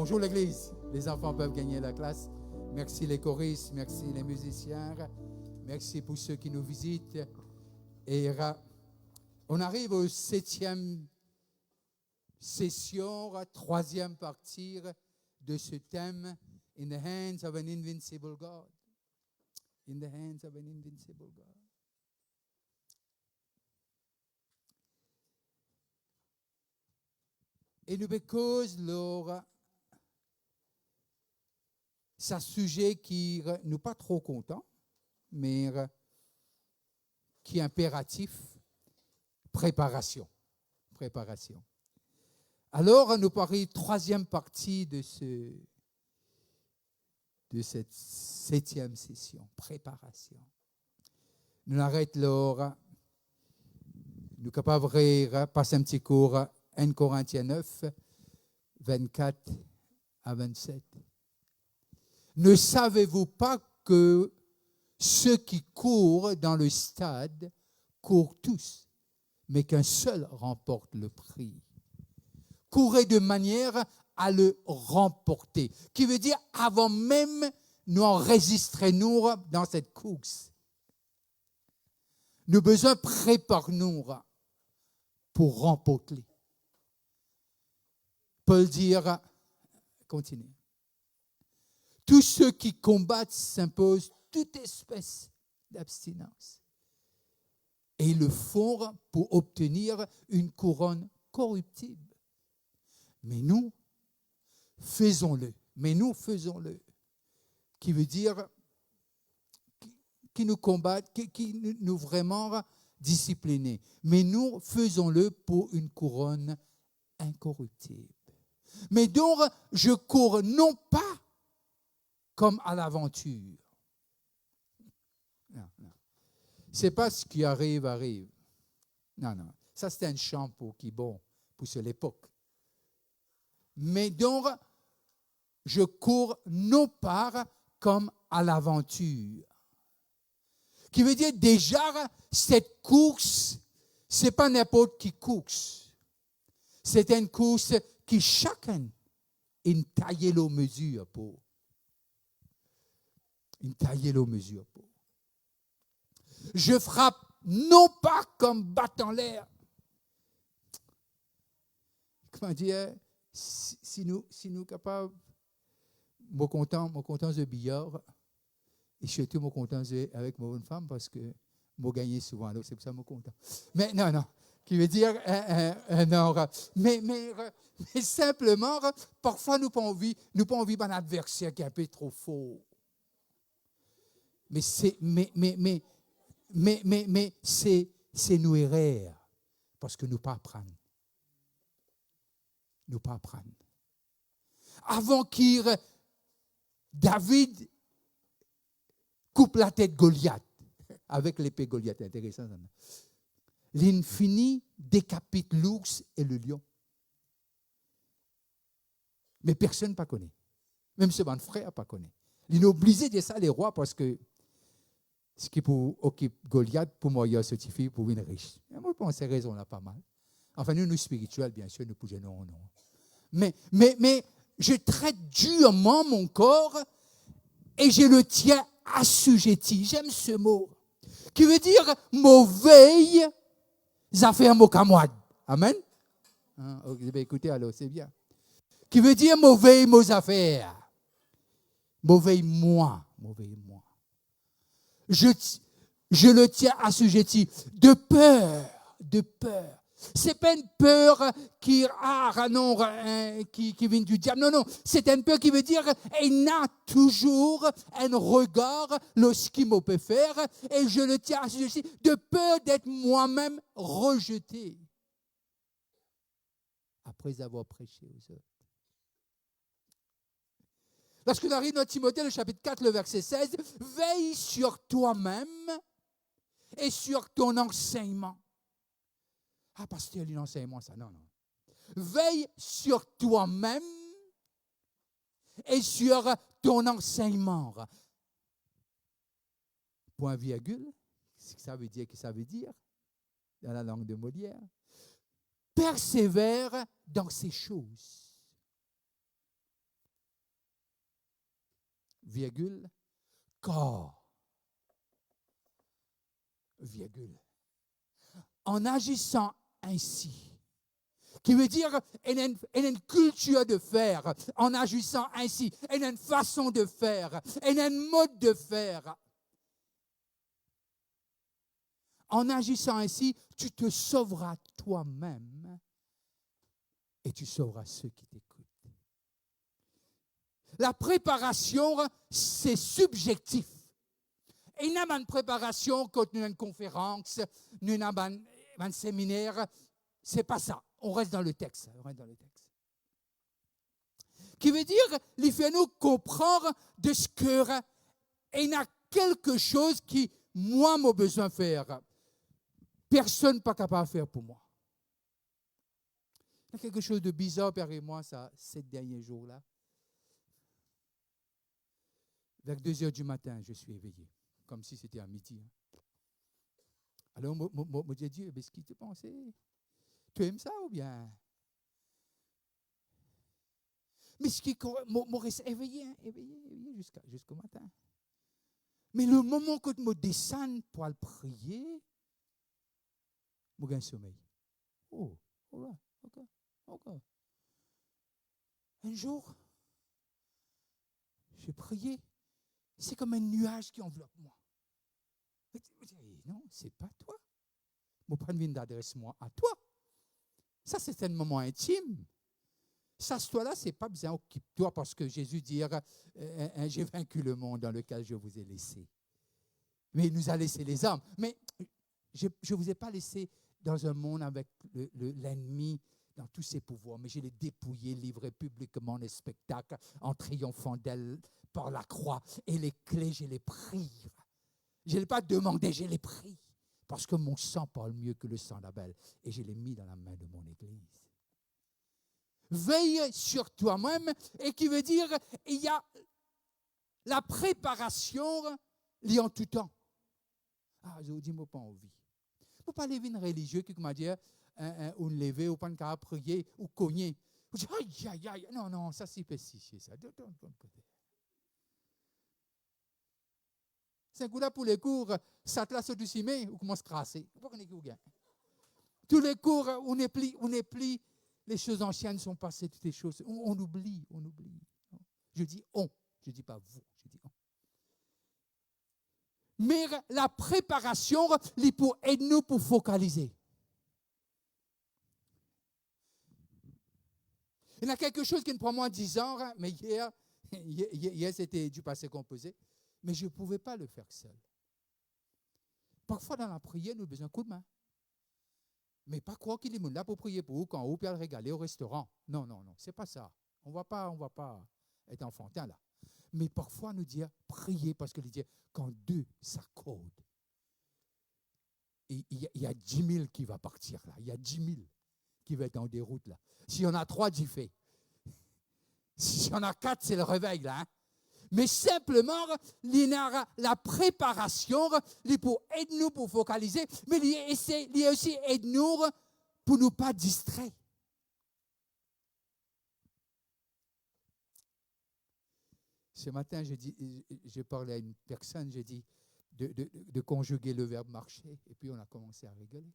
Bonjour l'Église. Les enfants peuvent gagner la classe. Merci les choristes, merci les musiciens, merci pour ceux qui nous visitent. Et on arrive au 7e session, 3e partie de ce thème, In the hands of an invincible God. In the hands of an invincible God. Et nous because leur c'est un sujet qui nous pas trop content, mais qui est impératif, préparation. Préparation. Alors, nous parlons 3e partie de cette 7e session, préparation. Nous arrêtons là, nous sommes capables de passer un petit cours 1 Corinthiens 9, 24 à 27. Ne savez-vous pas que ceux qui courent dans le stade courent tous, mais qu'un seul remporte le prix? Courez de manière à le remporter, qui veut dire avant même nous enregistrer-nous dans cette course. Nous avons besoin de préparer-nous pour remporter. Paul dit, continue. Tous ceux qui combattent s'imposent toute espèce d'abstinence. Et ils le font pour obtenir une couronne corruptible. Mais nous, faisons-le. Mais nous, faisons-le. Qui veut dire qui nous combattent, qui nous vraiment disciplinés. Mais nous, faisons-le pour une couronne incorruptible. Mais donc, je cours non pas comme à l'aventure. Non, non. C'est pas ce qui arrive. Non, non. Ça, c'est un chant qui est bon pour l'époque. Mais donc, je cours non pas comme à l'aventure. Qui veut dire déjà, cette course, ce n'est pas n'importe qui course. C'est une course qui chacun une taillée aux mesures pour. Une taillée aux mesures pour. Je frappe non pas comme battant l'air. Comment dire, si nous capables, moi content de billard, et surtout moi content avec mon femme parce que moi gagné souvent, alors c'est pour ça que je suis content. Mais non, qui veut dire non, mais simplement, parfois nous pas envie d'un adversaire qui est un peu trop fort. Mais c'est nous erreurs parce que nous pas apprendre. Nous pas apprendre. Avant David coupe la tête Goliath avec l'épée Goliath, intéressant. L'infini décapite l'ours et le lion. Mais personne ne connaît. Même ce bon frère ne connaît. Il est obligé de dire ça les rois parce que ce qui pour occuper Goliath, pour moi, il y a certifié pour une riche. Et moi, je pense que ces raisons-là pas mal. Enfin, nous spirituels, bien sûr, nous pouvons non. Mais je traite durement mon corps et je le tiens assujetti. J'aime ce mot. Qui veut dire mauvais affaires mocamouad. Amen? Écoutez, alors, c'est bien. Qui veut dire mauvais affaires. Mauvais moi. Je le tiens assujetti de peur. C'est pas une peur qui vient du diable. Non. C'est une peur qui veut dire il a toujours un regard lorsqu'il me peut faire et je le tiens assujetti de peur d'être moi-même rejeté après avoir prêché aux autres. Lorsque nous arrivons dans Timothée, le chapitre 4, le verset 16, veille sur toi-même et sur ton enseignement. Ah, pasteur, l'enseignement, ça, non. Veille sur toi-même et sur ton enseignement. Point virgule, ce que ça veut dire dans la langue de Molière. Persévère dans ces choses. virgule, corps, virgule. En agissant ainsi, qui veut dire elle a une culture de faire, en agissant ainsi, elle a une façon de faire, elle a un mode de faire. En agissant ainsi, tu te sauveras toi-même et tu sauveras ceux qui t'écoutent. La préparation, c'est subjectif. Et il n'y a pas de préparation quand nous avons une conférence, nous avons un séminaire. C'est pas ça. On reste dans le texte. On reste dans le texte. Qui veut dire, il fait nous comprendre de ce que il y a quelque chose qui, moi, j'ai besoin de faire. Personne n'est pas capable de faire pour moi. Il y a quelque chose de bizarre, Père et moi, ça, ces derniers jours-là. Vers 2 heures du matin, je suis éveillé, comme si c'était à midi. Alors, moi, j'ai dit, qu'est-ce que tu pensais? Tu aimes ça ou bien? Mais ce qui m'a resté éveillé jusqu'au matin. Mais le moment que je me descends pour le prier, je gagne sommeil. Oh, ok. Un jour, j'ai prié. C'est comme un nuage qui enveloppe moi. Non, c'est pas toi. Mon point de vue d'adresse-moi à toi. Ça, c'est un moment intime. Ça, toi-là, c'est pas besoin occupe-toi parce que Jésus dira j'ai vaincu le monde dans lequel je vous ai laissé. Mais il nous a laissé les hommes. Mais je ne vous ai pas laissé dans un monde avec l'ennemi dans tous ses pouvoirs, mais je l'ai dépouillé, livré publiquement les spectacles en triomphant d'elle par la croix. Et les clés, je les pris. Je ne l'ai pas demandé, je les pris. Parce que mon sang parle mieux que le sang d'Abel. Et je l'ai mis dans la main de mon Église. Veille sur toi-même, et qui veut dire, il y a la préparation liée en tout temps. Ah, je vous dis, moi, pas envie. Il ne faut pas lever une religieux qui m'a dit, ou lever, ou pas de prier, ou cogner. Vous dites, aïe. Non, ça c'est péché, ça. De côté. C'est un coup là pour les cours, ça te laisse du ciment, ou commence à crasser. Tous les cours, on est pli, les choses anciennes sont passées, toutes les choses. On oublie. Je dis on, je ne dis pas vous, je dis on. Mais la préparation, c'est pour aider nous pour focaliser. Il y a quelque chose qui me prend moins 10 ans, mais hier c'était du passé composé, mais je ne pouvais pas le faire seul. Parfois, dans la prière, nous avons besoin d'un coup de main. Mais pas croire qu'il est là pour prier pour vous quand on peut le régaler au restaurant. Non, c'est pas ça. On va pas être enfantin là. Mais parfois, nous dire prier parce que dit quand deux s'accordent, il y a 10 000 qui va partir là. Il y a 10 000 qui va être en déroute là. S'il y en a 3, j'y fais. S'il y en a 4, c'est le réveil là. Hein? Mais simplement, il y a la préparation, pour aider nous pour focaliser, mais il y a aussi aider nous pour ne pas distraire. Ce matin, j'ai parlé à une personne, j'ai dit de conjuguer le verbe marcher, et puis on a commencé à rigoler.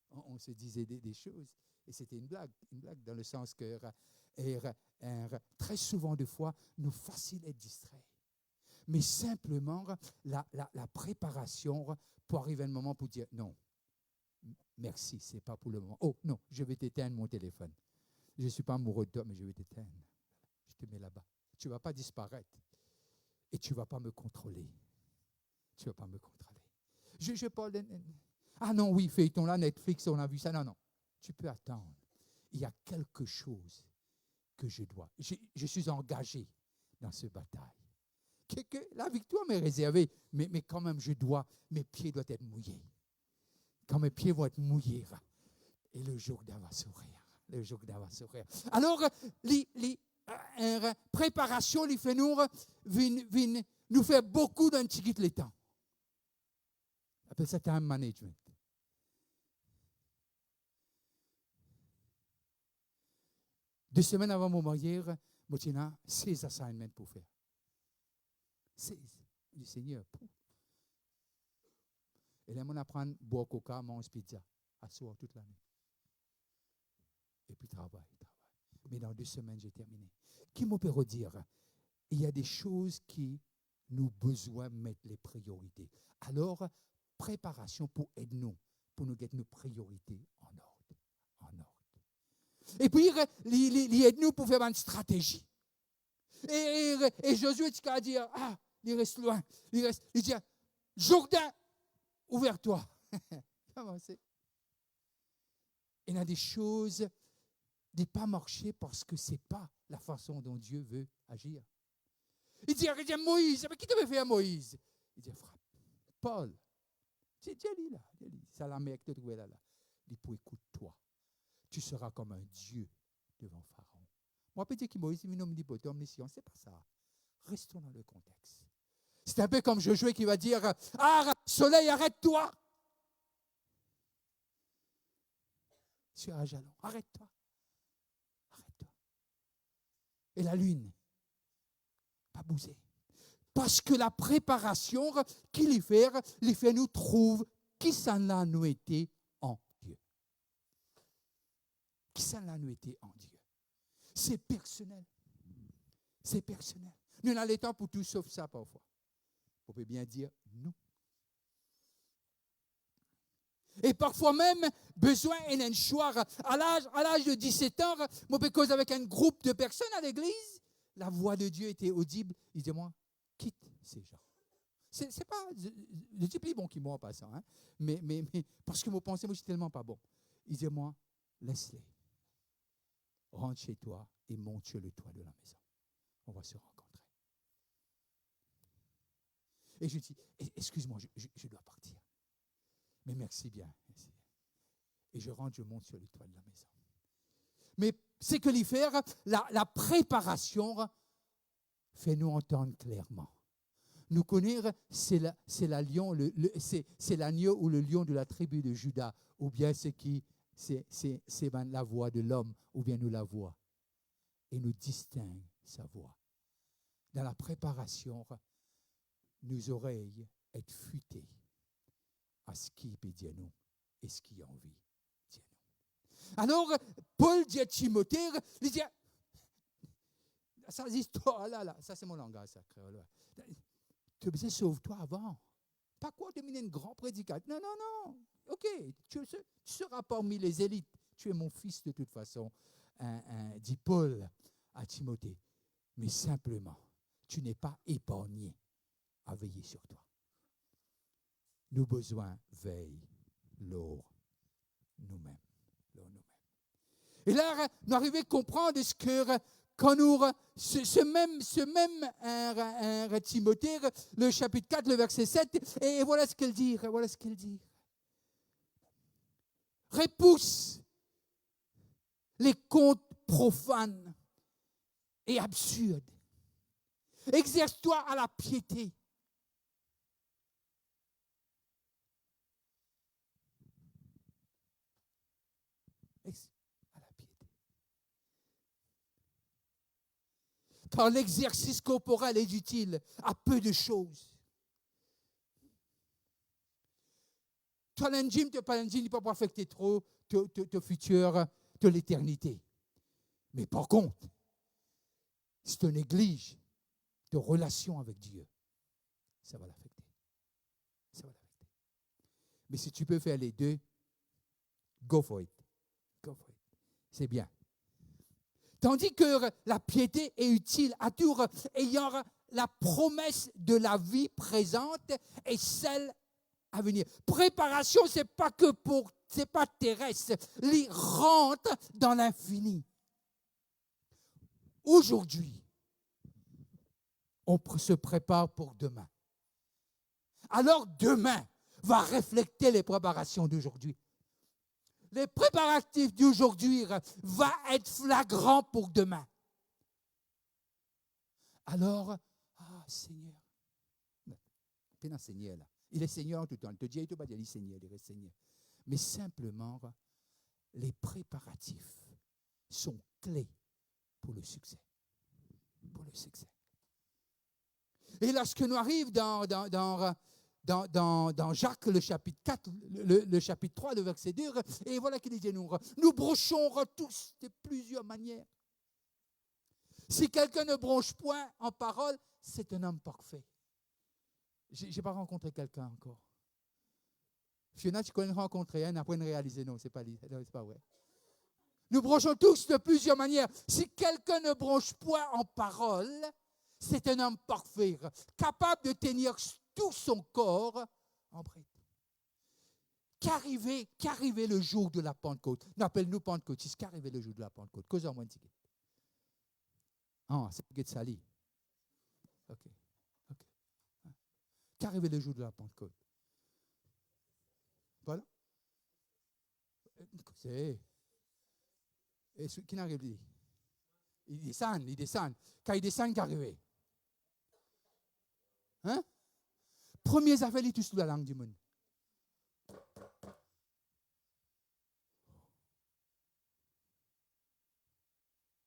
On se disait des choses, et c'était une blague dans le sens que très souvent, des fois, nous facile être distrait. Mais simplement, la préparation pour arriver à un moment pour dire non, merci, ce n'est pas pour le moment. Oh non, je vais t'éteindre mon téléphone. Je ne suis pas amoureux de toi, mais je vais t'éteindre. Je te mets là-bas. Tu ne vas pas disparaître. Et tu ne vas pas me contrôler. Tu ne vas pas me contrôler. Je parle de... Ah non, oui, feuilleton là, Netflix, on a vu ça. Non. Tu peux attendre. Il y a quelque chose que je dois. Je suis engagé dans cette bataille. Que la victoire m'est réservée, mais quand même, mes pieds doivent être mouillés. Quand mes pieds vont être mouillés, et le jour va sourire. Alors, préparation, les fait nous fait beaucoup d'un petit les temps. On appelle ça time management. Deux semaines avant mon mariage, Moi, tu as 16 assignments pour faire. 16. Je dis, Seigneur, pour. Et là, on apprend à boire coca, manger pizza, à soir toute l'année. Et puis travail. Mais dans 2 semaines, j'ai terminé. Qui me peut redire? Il y a des choses qui nous besoin de mettre les priorités. Alors, préparation pour aider nous, pour nous mettre nos priorités en ordre. Et puis, il aide nous pour faire une stratégie. Et Josué, tu vas dire, il reste loin. Il dit, Jourdain, ouvre-toi. Comment c'est? Il y a des choses de ne pas marcher parce que ce n'est pas la façon dont Dieu veut agir. Il dit, regarde Moïse. Mais qui t'avait fait à Moïse? Il dit, frappe. Paul. C'est Dieu là. C'est la mère que tu as trouvée là. Il dit, pour écoute-toi. Tu seras comme un Dieu devant Pharaon. Moi, petit qui Moïse, il me dit, pas omniscient. C'est pas ça. Restons dans le contexte. C'est un peu comme Josué qui va dire, soleil, arrête-toi. Sur Ajalon, arrête-toi. Et la lune, pas bouger. Parce que la préparation qu'il y fait nous trouve qui s'en a nous été en Dieu. Qui s'en a nous été en Dieu. C'est personnel. Nous avons le temps pour tout sauf ça parfois. On peut bien dire nous. Et parfois même, besoin d'un choix. À l'âge de 17 ans, moi, parce avec un groupe de personnes à l'église, la voix de Dieu était audible. Il disait, moi, quitte ces gens. C'est pas le type bon qui moi en passant, hein? mais parce que vous pensez, moi, je suis tellement pas bon. Il disait, moi, laisse-les. Rentre chez toi et monte sur le toit de la maison. On va se rencontrer. Et je dis, excuse-moi, je dois partir. Mais merci bien. Et je rentre, je monte sur le toit de la maison. Mais c'est que l'y faire, la préparation fait nous entendre clairement. Nous connaître, c'est l'agneau ou le lion de la tribu de Juda, ou bien c'est la voix de l'homme, ou bien nous la voix. Et nous distingue sa voix. Dans la préparation, nos oreilles être futées à ce qui peut dire nous et ce qui a envie dire nous. Alors, Paul dit à Timothée, il dit, ça histoire là, ça c'est mon langage sacré. Tu as besoin de sauver-toi avant. Pas quoi devenir un grand prédicateur. Non. Ok, tu ne seras pas parmi les élites. Tu es mon fils de toute façon, dit Paul à Timothée. Mais simplement, tu n'es pas épargné à veiller sur toi. Nos besoins veillent l'or nous-mêmes. Et là, nous arrivons à comprendre ce que quand nous, ce même Timothée, le chapitre 4, le verset 7, et voilà ce qu'elle dit. Repousse les contes profanes et absurdes. Exerce-toi à la piété. À la piété. Car l'exercice corporel est utile à peu de choses. Toi, l'engine, tu n'as pas l'engine, il ne peut pas affecter trop ton futur, de l'éternité. Mais par contre, si tu négliges de relation avec Dieu, ça va l'affecter. Mais si tu peux faire les deux, go for it. C'est bien. Tandis que la piété est utile à tout ayant la promesse de la vie présente et celle à venir. Préparation, c'est pas terrestre. Il rentre dans l'infini. Aujourd'hui, on se prépare pour demain. Alors demain va refléter les préparations d'aujourd'hui. Les préparatifs d'aujourd'hui vont être flagrants pour demain. Alors, Seigneur, tu es Seigneur là. Il est Seigneur tout le temps. Il te dit, il ne pas dire Seigneur, il est Seigneur. Mais simplement, les préparatifs sont clés pour le succès. Et lorsque nous arrivons dans Jacques, le chapitre 4, le chapitre 3, le verset 2, et voilà qu'il dit, nous bronchons tous de plusieurs manières. Si quelqu'un ne bronche point en parole, c'est un homme parfait. Je n'ai pas rencontré quelqu'un encore. Il y en a qui connaissent rencontrer un, après de réaliser, non, c'est pas vrai. Nous bronchons tous de plusieurs manières. Si quelqu'un ne bronche point en parole, c'est un homme parfait, capable de tenir tout son corps en bride. Qu'arrivait le jour de la Pentecôte? N'appelle-nous pentecôtistes, qu'arrivait le jour de la Pentecôte? Cause en moins de ticket. Ah, c'est pour sali. Ok. Qu'arrivait le jour de la Pentecôte? Voilà. C'est. Et ce qui n'arrive pas. Ils descendent. Quand ils descendent, qu'arrivait? Hein? Premiers affaires, ils touchent la langue du monde.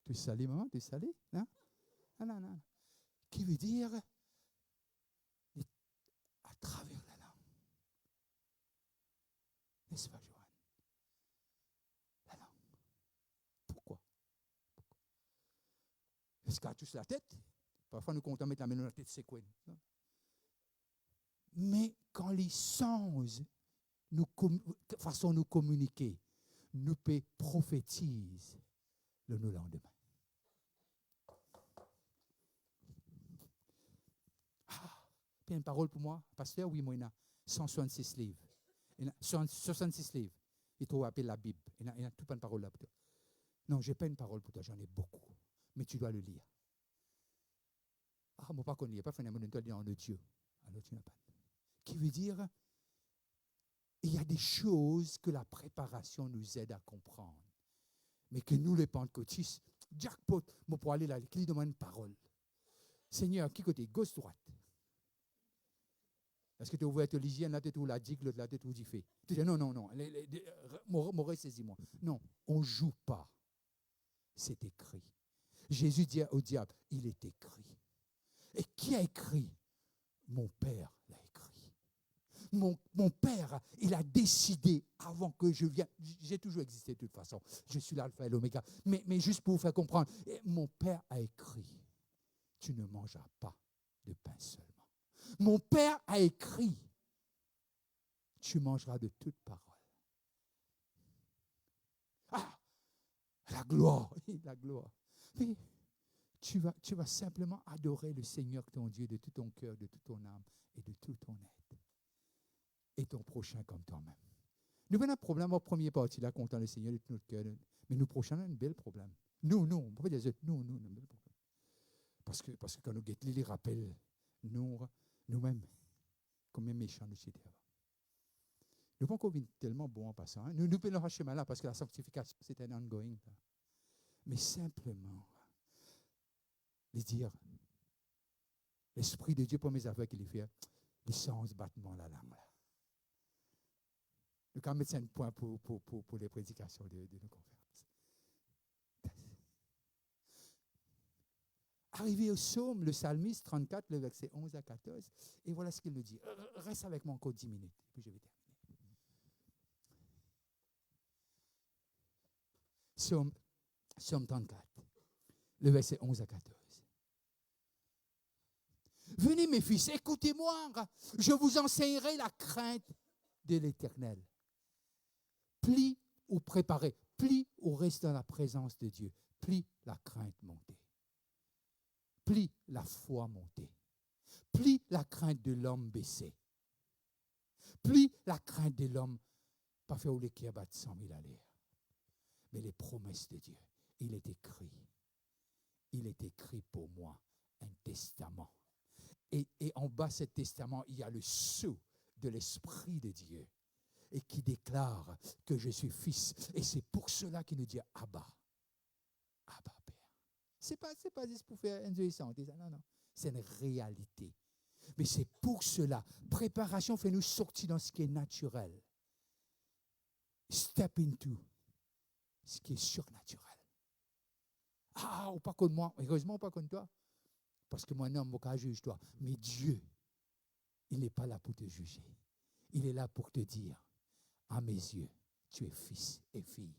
Tu es salé, maman? Tu es salé? Non? Non. Qui veut dire à travers la langue. N'est-ce pas, Joanne? La langue. Pourquoi? Est-ce qu'elle touche la tête? Parfois, nous comptons mettre la main dans la tête, c'est quoi? Mais quand les sens façon nous communiquer, nous prophétisent le lendemain. Il y a une parole pour moi, pasteur, oui, moi, il y a 166 livres. Il y a 66 livres. Il faut appeler la Bible. Il y a tout plein de paroles là pour toi. Non, je n'ai pas une parole pour toi, j'en ai beaucoup. Mais tu dois le lire. Ah, moi, pas qu'on lit, pas finalement de toi dire en Dieu. Alors, tu n'as pas. Qui veut dire, il y a des choses que la préparation nous aide à comprendre. Mais que nous, les pentecôtistes, jackpot, moi, pour aller là, qui demande une parole. Seigneur, qui côté? Gauche, droite. Est-ce que tu as ouvert l'hygiène, là, tu es la digue, là, tu es tout fait. Tu dis non. M'aurait saisi-moi. Non, on ne joue pas. C'est écrit. Jésus dit au diable, il est écrit. Et qui a écrit? Mon Père l'a écrit. Mon Père, il a décidé avant que je vienne. J'ai toujours existé de toute façon. Je suis l'alpha et l'oméga. Mais juste pour vous faire comprendre, mon Père a écrit, tu ne mangeras pas de pain seulement. Mon Père a écrit, tu mangeras de toute parole. Ah, la gloire, la gloire. Mais tu vas simplement adorer le Seigneur ton Dieu de tout ton cœur, de toute ton âme et de tout ton être. Et ton prochain comme toi-même. Nous avons un problème au premier parti, là, comptant le Seigneur de tout notre cœur. Mais nous prochains, on a un bel problème. Nous, on peut dire, nous, on a un bel problème. Parce que quand nous guettons les rappels, nous-mêmes, combien méchants nous étions avant. Nous ne pouvons pas tellement bon en passant. Hein. Nous pouvons le chemin là parce que la sanctification, c'est un ongoing. Là. Mais simplement, les dire, l'Esprit de Dieu pour mes affaires qu'il fait, les sens battement la langue. Là. Nous allons mettre un point pour les prédications de nos conférences. Arrivé au psaume, le psalmiste 34, le verset 11 à 14, et voilà ce qu'il nous dit. Reste avec moi encore 10 minutes, puis je vais terminer. Psaume 34, le verset 11 à 14. Venez mes fils, écoutez-moi, je vous enseignerai la crainte de l'Éternel. Plie ou préparez, plie ou reste dans la présence de Dieu, plie la crainte montée. Plie la foi montée. Plie la crainte de l'homme baissé. Plie la crainte de l'homme, pas fait où les qui abattent 100 000 à l'air. Mais les promesses de Dieu, il est écrit pour moi un testament. Et en bas de ce testament, il y a le sceau de l'Esprit de Dieu et qui déclare que je suis fils. Et c'est pour cela qu'il nous dit Abba. Abba, Père. C'est pas juste pour faire un jouissant. Non. C'est une réalité. Mais c'est pour cela. Préparation fait nous sortir dans ce qui est naturel. Step into ce qui est surnaturel. Ah, ou pas comme moi. Heureusement, pas comme toi. Parce que moi, non, mon cas juge toi. Mais Dieu, il n'est pas là pour te juger. Il est là pour te dire, à mes yeux, tu es fils et fille.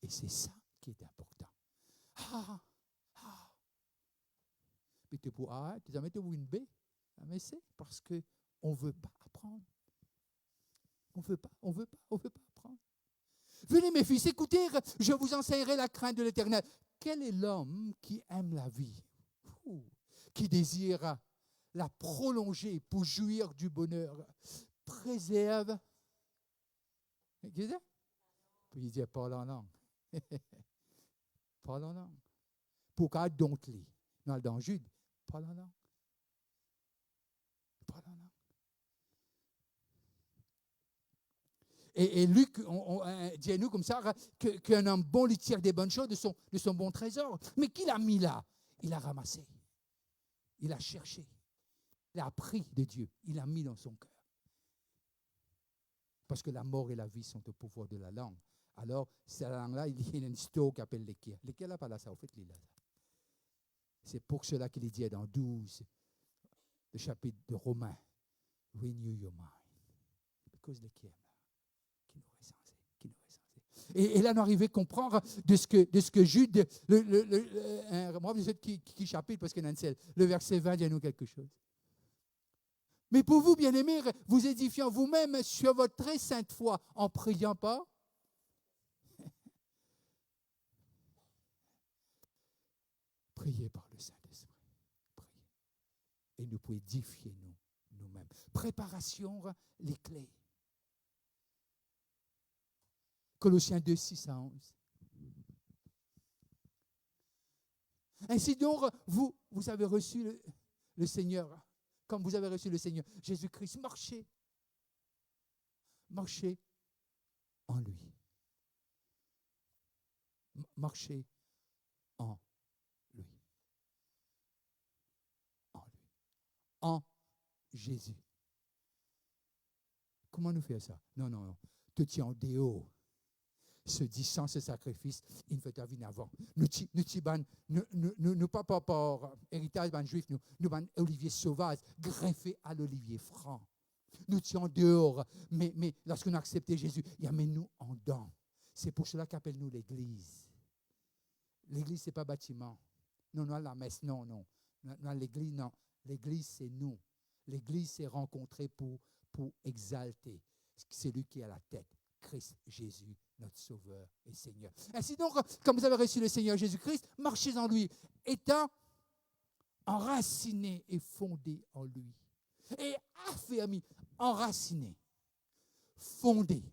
Et c'est ça qui est important. Puis tu pour A, tu as mis une B. Mais c'est parce qu'on ne veut pas apprendre. On ne veut pas apprendre. Venez mes fils, écoutez, je vous enseignerai la crainte de l'Éternel. Quel est l'homme qui aime la vie, qui désire la prolonger pour jouir du bonheur? Préserve. Qu'est-ce que c'est? Puis il dit, parle en langue. Parle en langue. Pourquoi donc les? Dans Jude, parle en langue. Parle en langue. Et Luc dit à nous comme ça qu'un homme bon lui tire des bonnes choses de son bon trésor. Mais qui l'a mis là? Il a ramassé. Il a cherché. Il a appris de Dieu. Il l'a mis dans son cœur. Parce que la mort et la vie sont au pouvoir de la langue. Alors, cette langue-là, il y a une histoire qui appelle l'équerre. L'équerre n'a pas là, ça, au fait, il là. C'est pour cela qu'il est dit dans 12, le chapitre de Romains, renew your mind. Because l'équerre, qui nous recensait. Et là, nous arrivons à comprendre de ce que Jude, moi, je sais qui chapitre, parce qu'il y a le verset 20 dit à nous quelque chose. Mais pour vous, bien-aimés, vous édifiant vous-même sur votre très sainte foi, en priant pas. Priez par le Saint-Esprit. Priez. Et nous pouvons édifier nous-mêmes. Préparation, les clés. Colossiens 2, 6 à 11. Ainsi donc, vous avez reçu le Seigneur. Comme vous avez reçu le Seigneur Jésus-Christ, marchez. Marchez en lui. Marchez en lui. En lui. En Jésus. Comment nous faire ça? Non. Te tiens en déo. Se dit sans ce sacrifice, il ne fait ta vie avant. Nous pas par héritage ban juif, nous ban olivier sauvage, greffé à l'olivier franc. Nous tiens dehors, mais lorsque nous acceptons Jésus, il amène nous en dedans. C'est pour cela qu'appelle nous l'Église. L'Église, ce n'est pas bâtiment. Non, la messe, non. L'Église, non. L'Église, c'est nous. L'Église s'est rencontrée pour exalter. C'est lui qui est à la tête. Christ Jésus, notre Sauveur et Seigneur. Ainsi donc, comme vous avez reçu le Seigneur Jésus-Christ, marchez en lui, étant enraciné et fondé en lui. Et affermi, enraciné, fondé,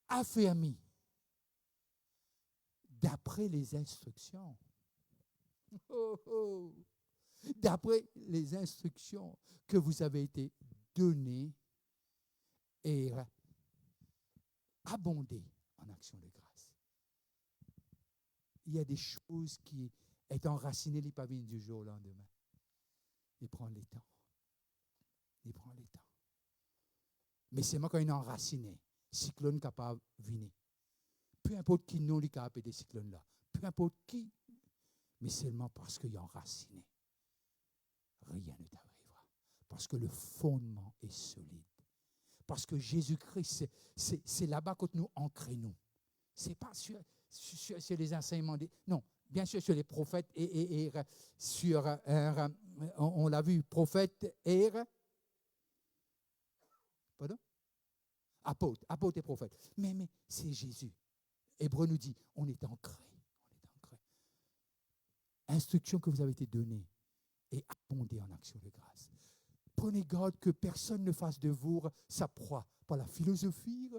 affermi, d'après les instructions. D'après les instructions que vous avez été données et abonder en action de grâce. Il y a des choses qui est enracinées, les pavines du jour au lendemain. Il prend les temps. Mais c'est moi quand il est enraciné, cyclone capable de venir. Peu importe qui non les capable des cyclones là. Peu importe qui, mais seulement parce qu'il est enraciné. Rien ne t'arrivera. Parce que le fondement est solide. Parce que Jésus-Christ, c'est là-bas que nous ancrons nous. Ce n'est pas sur les enseignements non, bien sûr sur les prophètes et sur, on l'a vu, prophète et pardon? Apôtre et prophète. Mais c'est Jésus. Hébreu nous dit, on est ancré. Instruction que vous avez été donnée et abondée en action de grâce. Prenez garde que personne ne fasse de vous sa proie par la philosophie,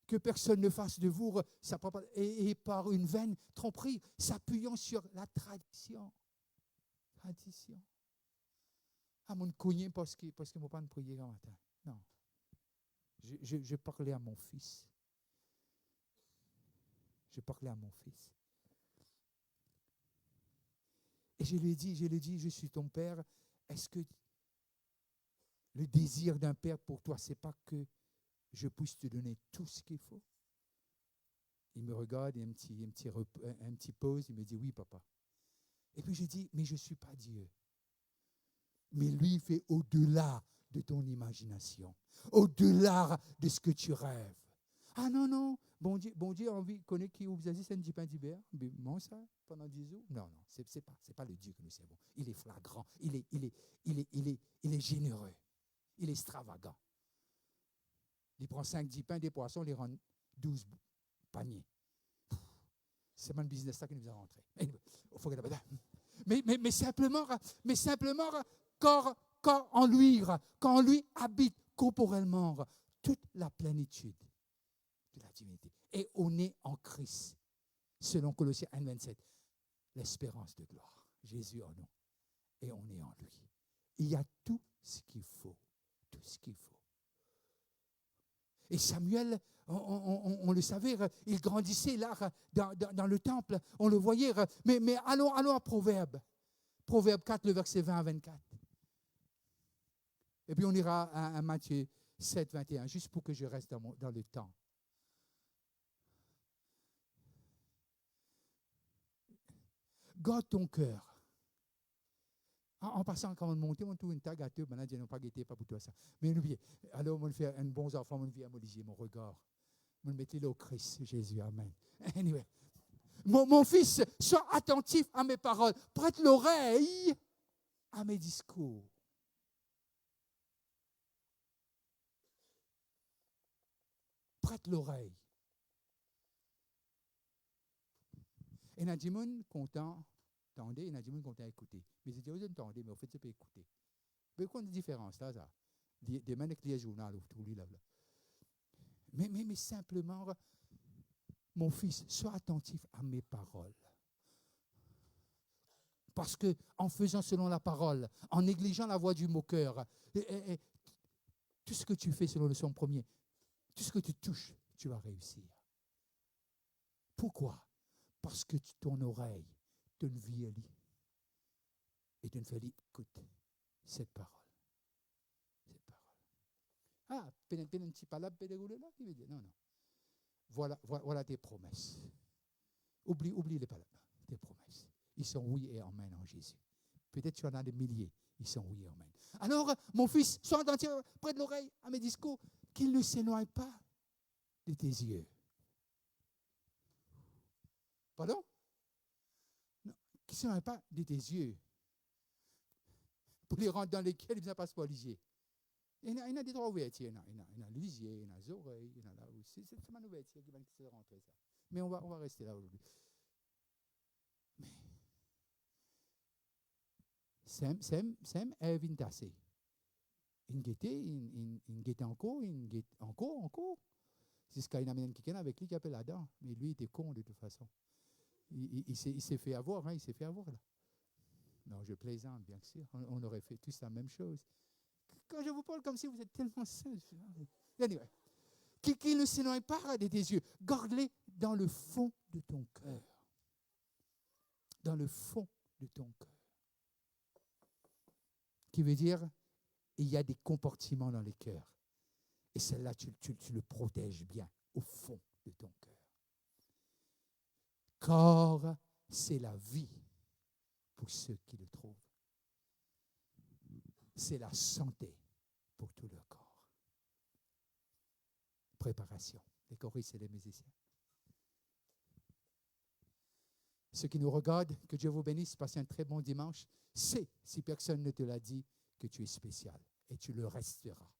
que personne ne fasse de vous sa proie et par une vaine tromperie, s'appuyant sur la tradition. À mon cogné parce que mon père ne priait un matin. Non. Je parlais à mon fils. Et je lui ai dit, je suis ton père. Est-ce que le désir d'un père pour toi, c'est pas que je puisse te donner tout ce qu'il faut? Il me regarde, et un petit pause, il me dit, oui, papa. Et puis je dis, mais je ne suis pas Dieu. Mais lui, il fait au-delà de ton imagination, au-delà de ce que tu rêves. Ah non, non, bon Dieu a envie, connaît qui vous a dit, c'est un pain d'hiver, bon ça, pendant 10 jours. Non, non, c'est pas le Dieu que nous servons. Il est flagrant, il est généreux, il est extravagant. Il prend 5-10 pains, des poissons, il les rend 12 paniers. C'est pas le business ça qui nous a rentré. Mais simplement, quand en lui habite corporellement toute la plénitude de la divinité. Et on est en Christ, selon Colossiens 1,27, l'espérance de gloire. Jésus en nous. Et on est en lui. Il y a tout ce qu'il faut. Tout ce qu'il faut. Et Samuel, on le savait, il grandissait là, dans le temple. On le voyait. Mais allons à Proverbe. Proverbe 4, le verset 20 à 24. Et puis on ira à Matthieu 7, 21, juste pour que je reste dans le temps. Garde ton cœur. En passant, quand on monte, on trouve une tag à deux, maintenant, je n'ai pas guetté, pas pour toi ça. Mais n'oubliez, alors, on fait un bon enfant, on vient à mon regard. On mettait le au Christ, Jésus, Amen. Anyway. Mon fils, sois attentif à mes paroles. Prête l'oreille à mes discours. Prête l'oreille. Et il y a des gens contents, attendez, il y a des gens contents écouter. Mais ils disent, vous entendez, mais au fait, c'est pas écouter. Mais quoi de différence, là, ça? Des mains qui les journaux, là. Mais simplement, mon fils, sois attentif à mes paroles. Parce que en faisant selon la parole, en négligeant la voix du moqueur, et tout ce que tu fais selon le son premier, tout ce que tu touches, tu vas réussir. Pourquoi? Parce que ton oreille te vie et te fait dire, écoute, cette parole. Cette parole. Ah, petit palabre, là, qui veut dire, non. Voilà tes promesses. Oublie les palabres, tes promesses. Ils sont oui et amen en Jésus. Peut-être tu en as des milliers, ils sont oui et amen. Alors, mon fils, sois attentif près de l'oreille à mes discours, qu'ils ne s'éloignent pas de tes yeux. Pardon? Non, qu'ils ne s'éloignent pas de tes yeux. Pour les rendre dans lesquels ils ne passent pas lisier. Il y en a des trois ouvertures. Il y en a lisier, il y en a les oreilles, il y en a là aussi. C'est ma ouverture qui va se rentrer ça. Mais on va rester là aujourd'hui. Mais Sam est vintassé. Il guette encore. C'est ce qu'il y a un quelqu'un avec lui qui appelle Adam. Mais lui, il était con de toute façon. Il s'est fait avoir, il s'est fait avoir là. Non, je plaisante, bien sûr. On aurait fait tous la même chose. Quand je vous parle comme si vous êtes tellement sains. Anyway. Qu'il ne s'éloigne pas de tes yeux. Garde-les dans le fond de ton cœur. Dans le fond de ton cœur. Qui veut dire, il y a des compartiments dans les cœurs. Et celle-là, tu le protèges bien au fond de ton cœur. Car c'est la vie pour ceux qui le trouvent. C'est la santé pour tout leur corps. Préparation. Les choristes et les musiciens. Ceux qui nous regardent, que Dieu vous bénisse, passez un très bon dimanche. C'est, si personne ne te l'a dit, que tu es spécial. Et tu le resteras.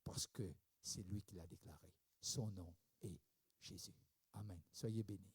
Parce que c'est lui qui l'a déclaré. Son nom est Jésus. Amen. Soyez bénis.